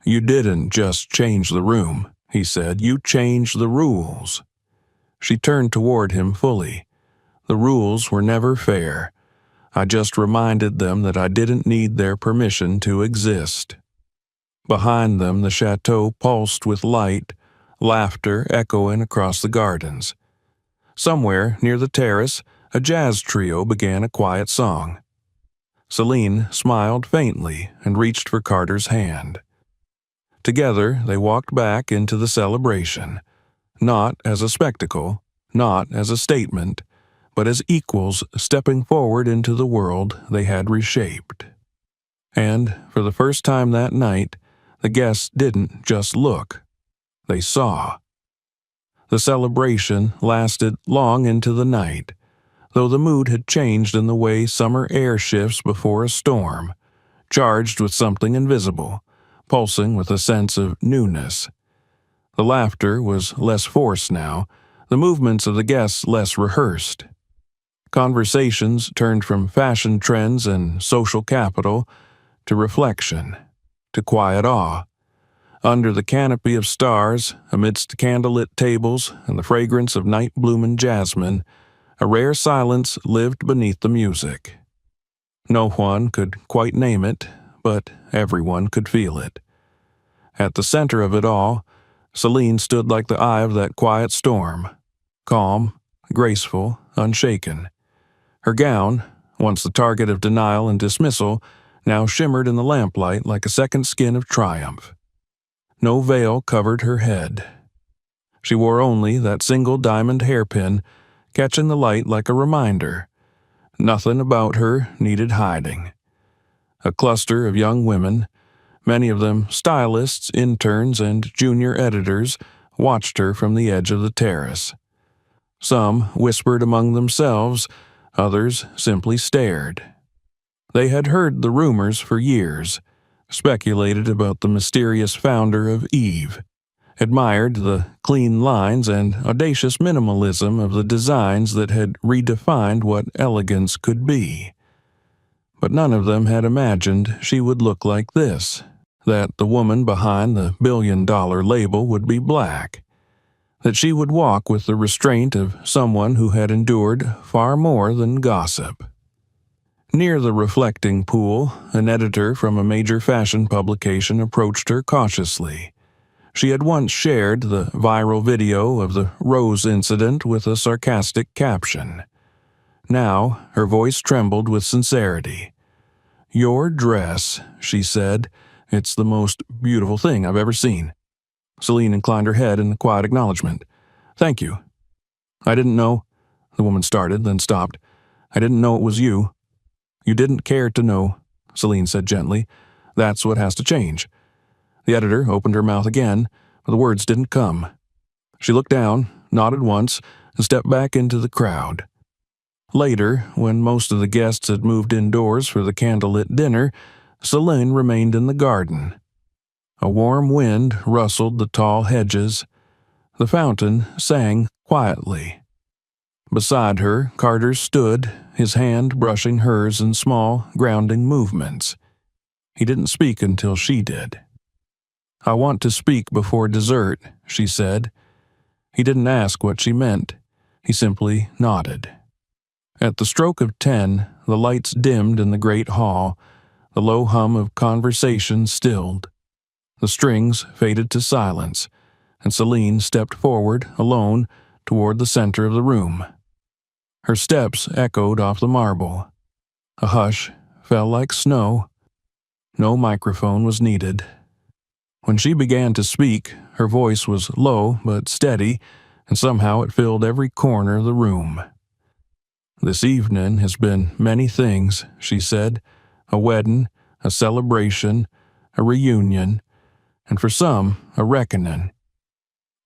"You didn't just change the room," he said. "You changed the rules." She turned toward him fully. "The rules were never fair. I just reminded them that I didn't need their permission to exist." Behind them, the chateau pulsed with light, laughter echoing across the gardens. Somewhere near the terrace, a jazz trio began a quiet song. Celine smiled faintly and reached for Carter's hand. Together, they walked back into the celebration, not as a spectacle, not as a statement, but as equals stepping forward into the world they had reshaped. And, for the first time that night, the guests didn't just look. They saw. The celebration lasted long into the night, though the mood had changed in the way summer air shifts before a storm, charged with something invisible, pulsing with a sense of newness. The laughter was less forced now, the movements of the guests less rehearsed. Conversations turned from fashion trends and social capital to reflection, to quiet awe. Under the canopy of stars, amidst candlelit tables and the fragrance of night-blooming jasmine, a rare silence lived beneath the music. No one could quite name it, but everyone could feel it. At the center of it all, Celine stood like the eye of that quiet storm, calm, graceful, unshaken. Her gown, once the target of denial and dismissal, now shimmered in the lamplight like a second skin of triumph. No veil covered her head. She wore only that single diamond hairpin, catching the light like a reminder. Nothing about her needed hiding. A cluster of young women, many of them stylists, interns, and junior editors, watched her from the edge of the terrace. Some whispered among themselves, others simply stared. They had heard the rumors for years, speculated about the mysterious founder of Eve, admired the clean lines and audacious minimalism of the designs that had redefined what elegance could be. But none of them had imagined she would look like this, that the woman behind the billion-dollar label would be black, that she would walk with the restraint of someone who had endured far more than gossip. Near the reflecting pool, an editor from a major fashion publication approached her cautiously. She had once shared the viral video of the rose incident with a sarcastic caption. Now, her voice trembled with sincerity. "Your dress," she said. "It's the most beautiful thing I've ever seen." Celine inclined her head in quiet acknowledgement. "Thank you." "I didn't know," the woman started, then stopped. "I didn't know it was you." "You didn't care to know," Celine said gently. "That's what has to change." The editor opened her mouth again, but the words didn't come. She looked down, nodded once, and stepped back into the crowd. Later, when most of the guests had moved indoors for the candlelit dinner, Celine remained in the garden. A warm wind rustled the tall hedges. The fountain sang quietly. Beside her, Carter stood, his hand brushing hers in small, grounding movements. He didn't speak until she did. "I want to speak before dessert," she said. He didn't ask what she meant. He simply nodded. At the stroke of 10, the lights dimmed in the great hall. The low hum of conversation stilled. The strings faded to silence, and Celine stepped forward, alone, toward the center of the room. Her steps echoed off the marble. A hush fell like snow. No microphone was needed. When she began to speak, her voice was low but steady, and somehow it filled every corner of the room. "This evening has been many things," she said. "A wedding, a celebration, a reunion, and for some, a reckoning."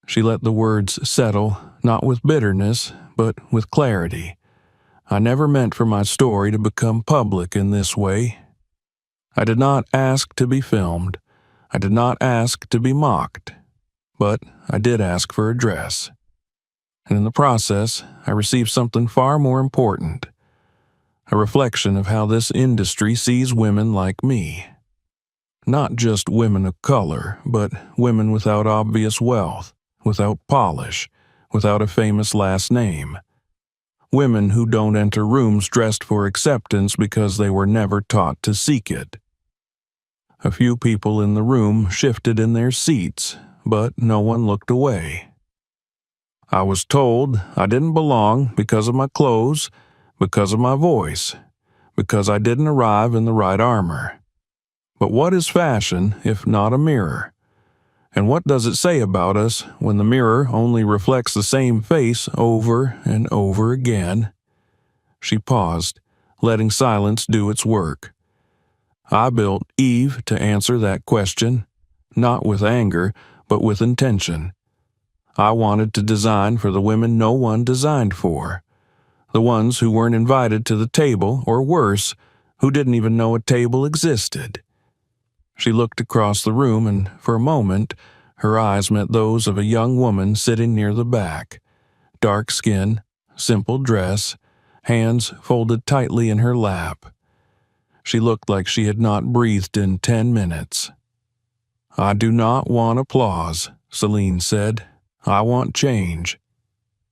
She let the words settle, not with bitterness, but with clarity. "I never meant for my story to become public in this way. I did not ask to be filmed. I did not ask to be mocked. But I did ask for a dress. And in the process, I received something far more important. A reflection of how this industry sees women like me. Not just women of color, but women without obvious wealth, without polish, without a famous last name. Women who don't enter rooms dressed for acceptance because they were never taught to seek it. A few people in the room shifted in their seats, but no one looked away. I was told I didn't belong because of my clothes, because of my voice, because I didn't arrive in the right armor. But what is fashion if not a mirror? And what does it say about us when the mirror only reflects the same face over and over again? She paused, letting silence do its work. I built Eve to answer that question, not with anger, but with intention. I wanted to design for the women no one designed for, the ones who weren't invited to the table, or worse, who didn't even know a table existed. She looked across the room, and for a moment, her eyes met those of a young woman sitting near the back. Dark skin, simple dress, hands folded tightly in her lap. She looked like she had not breathed in 10 minutes. I do not want applause, Celine said. I want change.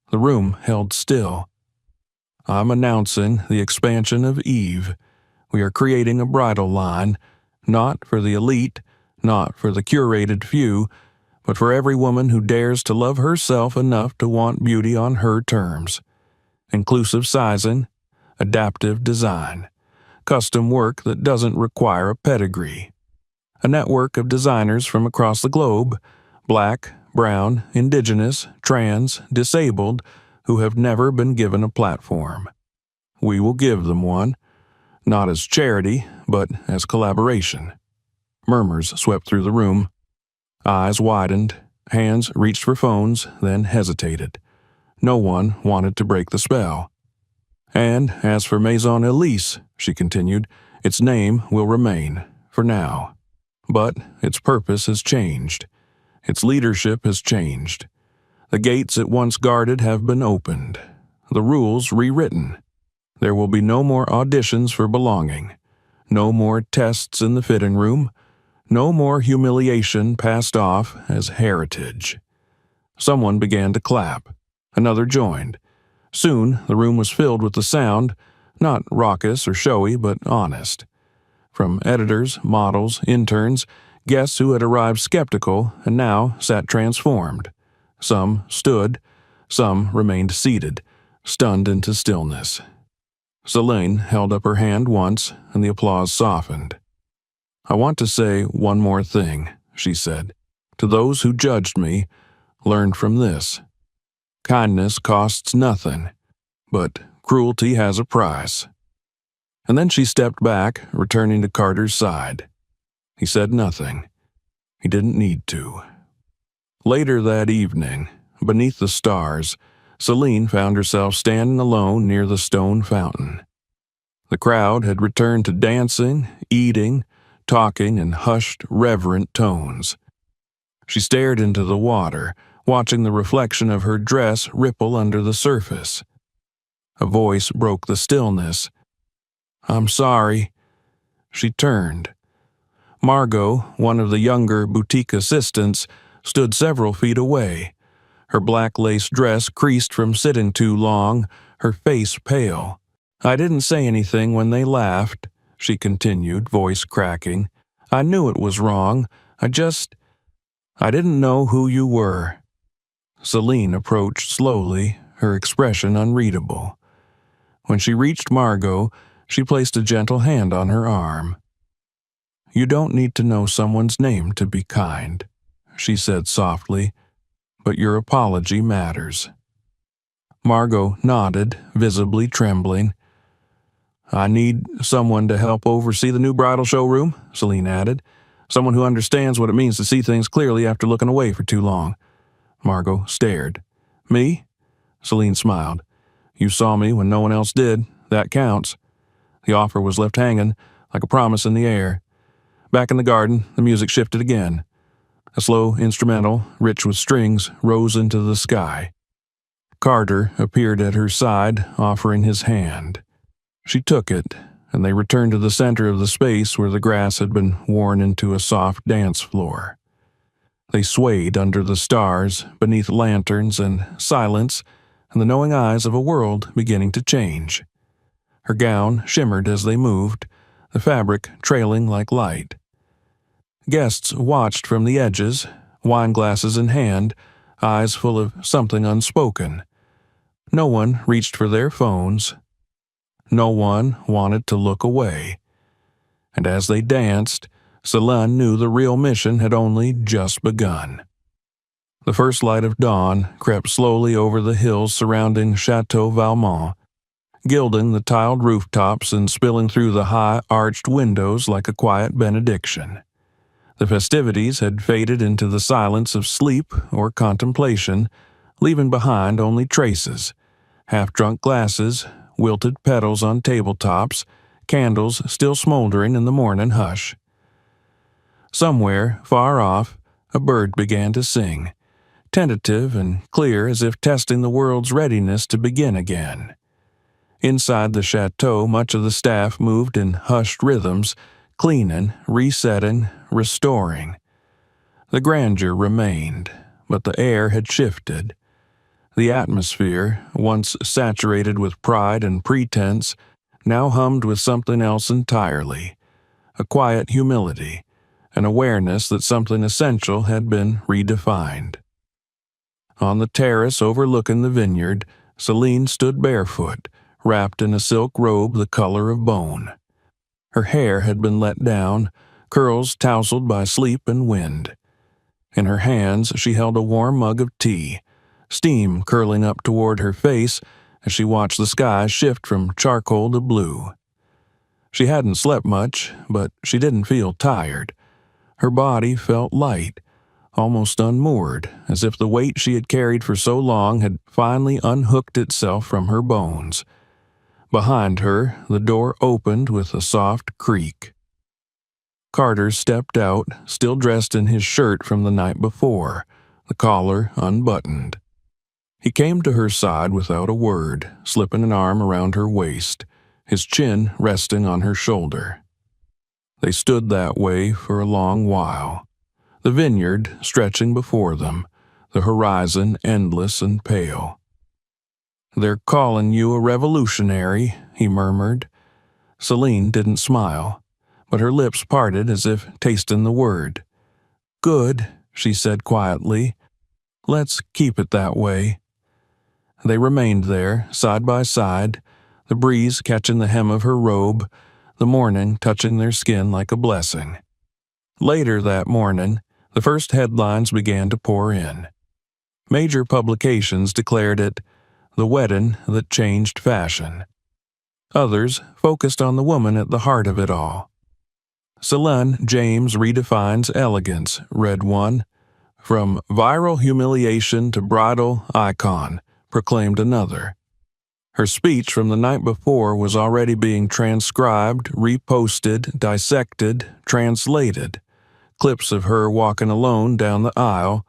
The room held still. I'm announcing the expansion of Eve. We are creating a bridal line, not for the elite, not for the curated few, but for every woman who dares to love herself enough to want beauty on her terms. Inclusive sizing, adaptive design, custom work that doesn't require a pedigree. A network of designers from across the globe, black, brown, indigenous, trans, disabled, who have never been given a platform. We will give them one, not as charity, but as collaboration. Murmurs swept through the room. Eyes widened, hands reached for phones, then hesitated. No one wanted to break the spell. And as for Maison Elise, she continued, its name will remain, for now. But its purpose has changed. Its leadership has changed. The gates it once guarded have been opened. The rules rewritten. There will be no more auditions for belonging. No more tests in the fitting room. No more humiliation passed off as heritage. Someone began to clap. Another joined. Soon the room was filled with the sound, not raucous or showy, but honest. From editors, models, interns, guests who had arrived skeptical and now sat transformed. Some stood, some remained seated, stunned into stillness. Celine held up her hand once, and the applause softened. "I want to say one more thing," she said. "To those who judged me, learn from this. Kindness costs nothing, but cruelty has a price." And then she stepped back, returning to Carter's side. He said nothing. He didn't need to. Later that evening, beneath the stars, Celine found herself standing alone near the stone fountain. The crowd had returned to dancing, eating, talking in hushed, reverent tones. She stared into the water, watching the reflection of her dress ripple under the surface. A voice broke the stillness. "I'm sorry." She turned. Margot, one of the younger boutique assistants, stood several feet away. Her black lace dress creased from sitting too long, her face pale. "I didn't say anything when they laughed," she continued, voice cracking. "I knew it was wrong. I didn't know who you were." Celine approached slowly, her expression unreadable. When she reached Margot, she placed a gentle hand on her arm. "You don't need to know someone's name to be kind," she said softly, "but your apology matters." Margot nodded, visibly trembling. "I need someone to help oversee the new bridal showroom," Celine added. "Someone who understands what it means to see things clearly after looking away for too long." Margot stared. "Me?" Celine smiled. "You saw me when no one else did. That counts." The offer was left hanging, like a promise in the air. Back in the garden, the music shifted again. A slow instrumental, rich with strings, rose into the sky. Carter appeared at her side, offering his hand. She took it, and they returned to the center of the space where the grass had been worn into a soft dance floor. They swayed under the stars, beneath lanterns and silence, and the knowing eyes of a world beginning to change. Her gown shimmered as they moved, the fabric trailing like light. Guests watched from the edges, wine glasses in hand, eyes full of something unspoken. No one reached for their phones. No one wanted to look away. And as they danced, Salon knew the real mission had only just begun. The first light of dawn crept slowly over the hills surrounding Chateau Valmont, gilding the tiled rooftops and spilling through the high, arched windows like a quiet benediction. The festivities had faded into the silence of sleep or contemplation, leaving behind only traces: half-drunk glasses, wilted petals on tabletops, candles still smoldering in the morning hush. Somewhere, far off, a bird began to sing, tentative and clear as if testing the world's readiness to begin again. Inside the chateau, much of the staff moved in hushed rhythms, cleaning, resetting, restoring. The grandeur remained, but the air had shifted. The atmosphere, once saturated with pride and pretense, now hummed with something else entirely: a quiet humility, an awareness that something essential had been redefined. On the terrace overlooking the vineyard, Celine stood barefoot, wrapped in a silk robe the color of bone. Her hair had been let down, curls tousled by sleep and wind. In her hands she held a warm mug of tea, steam curling up toward her face as she watched the sky shift from charcoal to blue. She hadn't slept much, but she didn't feel tired. Her body felt light, almost unmoored, as if the weight she had carried for so long had finally unhooked itself from her bones. Behind her, the door opened with a soft creak. Carter stepped out, still dressed in his shirt from the night before, the collar unbuttoned. He came to her side without a word, slipping an arm around her waist, his chin resting on her shoulder. They stood that way for a long while, the vineyard stretching before them, the horizon endless and pale. "They're calling you a revolutionary," he murmured. Celine didn't smile, but her lips parted as if tasting the word. "Good," she said quietly. "Let's keep it that way." They remained there, side by side, the breeze catching the hem of her robe, the morning touching their skin like a blessing. Later that morning, the first headlines began to pour in. Major publications declared it the wedding that changed fashion. Others focused on the woman at the heart of it all. "Salon James redefines elegance," read one. "From viral humiliation to bridal icon," proclaimed another. Her speech from the night before was already being transcribed, reposted, dissected, translated. Clips of her walking alone down the aisle,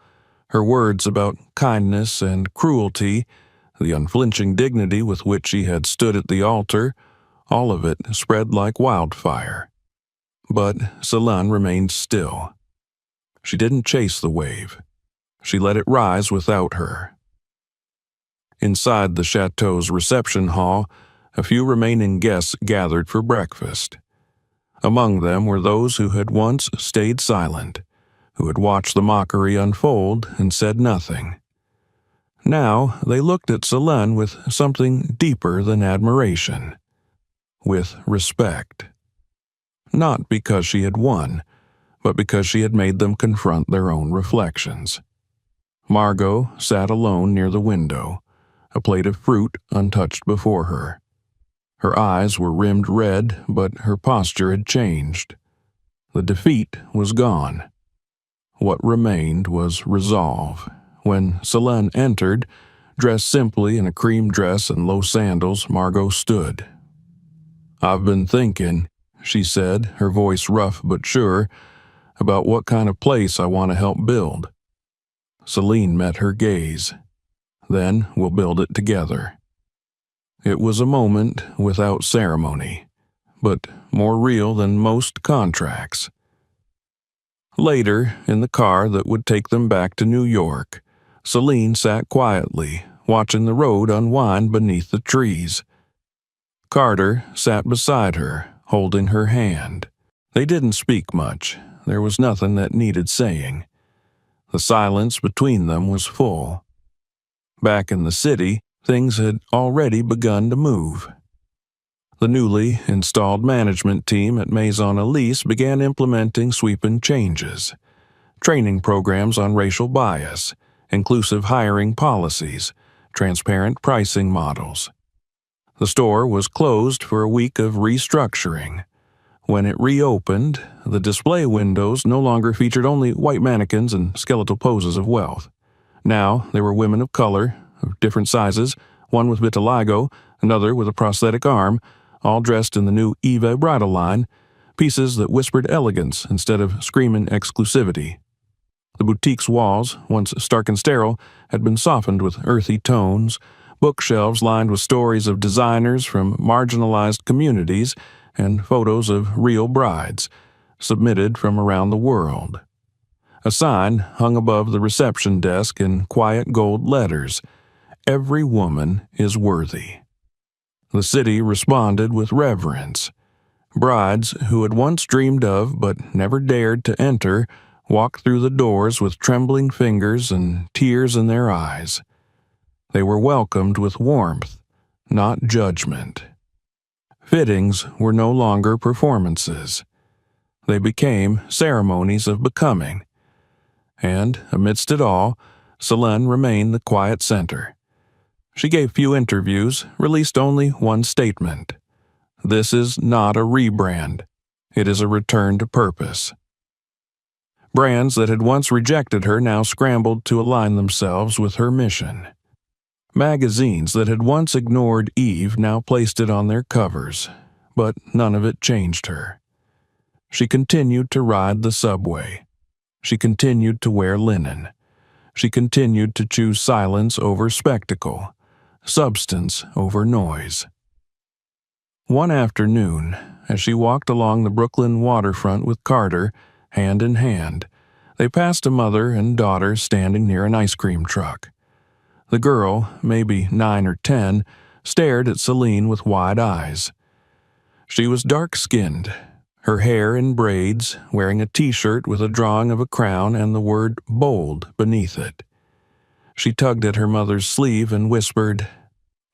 her words about kindness and cruelty, the unflinching dignity with which she had stood at the altar, all of it spread like wildfire. But Salon remained still. She didn't chase the wave. She let it rise without her. Inside the chateau's reception hall, a few remaining guests gathered for breakfast. Among them were those who had once stayed silent, who had watched the mockery unfold and said nothing. Now they looked at Salon with something deeper than admiration, with respect. Not because she had won, but because she had made them confront their own reflections. Margot sat alone near the window, a plate of fruit untouched before her. Her eyes were rimmed red, but her posture had changed. The defeat was gone. What remained was resolve. When Salon entered, dressed simply in a cream dress and low sandals, Margot stood. "I've been thinking," she said, her voice rough but sure, "about what kind of place I want to help build." Celine met her gaze. "Then we'll build it together." It was a moment without ceremony, but more real than most contracts. Later, in the car that would take them back to New York, Celine sat quietly, watching the road unwind beneath the trees. Carter sat beside her, holding her hand. They didn't speak much. There was nothing that needed saying. The silence between them was full. Back in the city, things had already begun to move. The newly installed management team at Maison Elise began implementing sweeping changes. Training programs on racial bias, inclusive hiring policies, transparent pricing models. The store was closed for a week of restructuring. When it reopened, the display windows no longer featured only white mannequins and skeletal poses of wealth. Now there were women of color, of different sizes, one with vitiligo, another with a prosthetic arm, all dressed in the new Eva Bridal line, pieces that whispered elegance instead of screaming exclusivity. The boutique's walls, once stark and sterile, had been softened with earthy tones, bookshelves lined with stories of designers from marginalized communities and photos of real brides, submitted from around the world. A sign hung above the reception desk in quiet gold letters, "Every woman is worthy." The city responded with reverence. Brides who had once dreamed of but never dared to enter walked through the doors with trembling fingers and tears in their eyes. They were welcomed with warmth, not judgment. Fittings were no longer performances. They became ceremonies of becoming. And, amidst it all, Salon remained the quiet center. She gave few interviews, released only one statement. This is not a rebrand. It is a return to purpose. Brands that had once rejected her now scrambled to align themselves with her mission. Magazines that had once ignored Eve now placed it on their covers, but none of it changed her. She continued to ride the subway. She continued to wear linen. She continued to choose silence over spectacle, substance over noise. One afternoon, as she walked along the Brooklyn waterfront with Carter, hand in hand, they passed a mother and daughter standing near an ice cream truck. The girl, maybe 9 or 10, stared at Celine with wide eyes. She was dark-skinned, her hair in braids, wearing a T-shirt with a drawing of a crown and the word "bold" beneath it. She tugged at her mother's sleeve and whispered,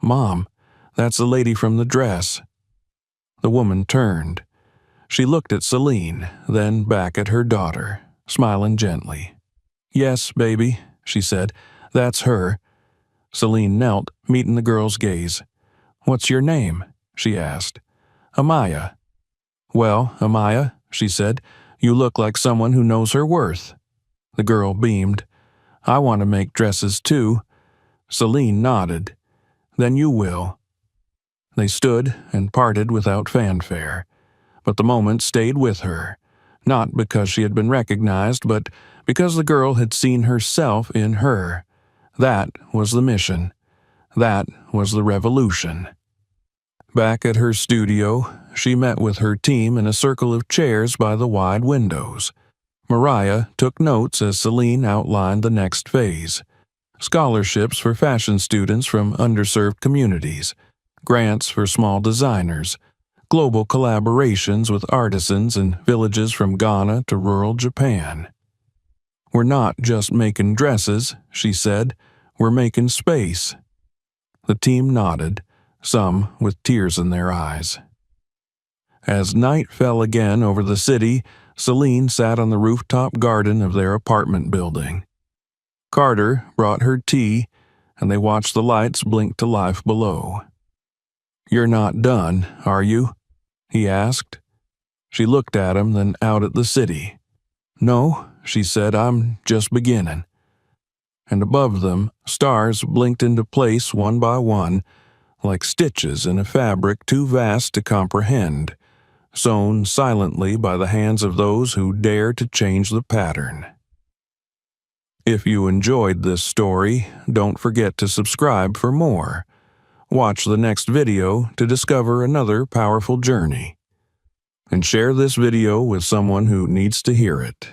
"Mom, that's the lady from the dress." The woman turned. She looked at Celine, then back at her daughter, smiling gently. "Yes, baby," she said, "that's her." Celine knelt, meeting the girl's gaze. "What's your name?" she asked. "Amaya." "Well, Amaya," she said, "you look like someone who knows her worth." The girl beamed. "I want to make dresses too." Celine nodded. "Then you will." They stood and parted without fanfare, but the moment stayed with her, not because she had been recognized, but because the girl had seen herself in her. That was the mission. That was the revolution. Back at her studio, she met with her team in a circle of chairs by the wide windows. Mariah took notes as Celine outlined the next phase. Scholarships for fashion students from underserved communities, grants for small designers, global collaborations with artisans in villages from Ghana to rural Japan. "We're not just making dresses," she said, "we're making space." The team nodded, some with tears in their eyes. As night fell again over the city, Celine sat on the rooftop garden of their apartment building. Carter brought her tea, and they watched the lights blink to life below. "You're not done, are you?" he asked. She looked at him, then out at the city. "No," she said, "I'm just beginning." And above them, stars blinked into place one by one, like stitches in a fabric too vast to comprehend, sewn silently by the hands of those who dare to change the pattern. If you enjoyed this story, don't forget to subscribe for more. Watch the next video to discover another powerful journey. And share this video with someone who needs to hear it.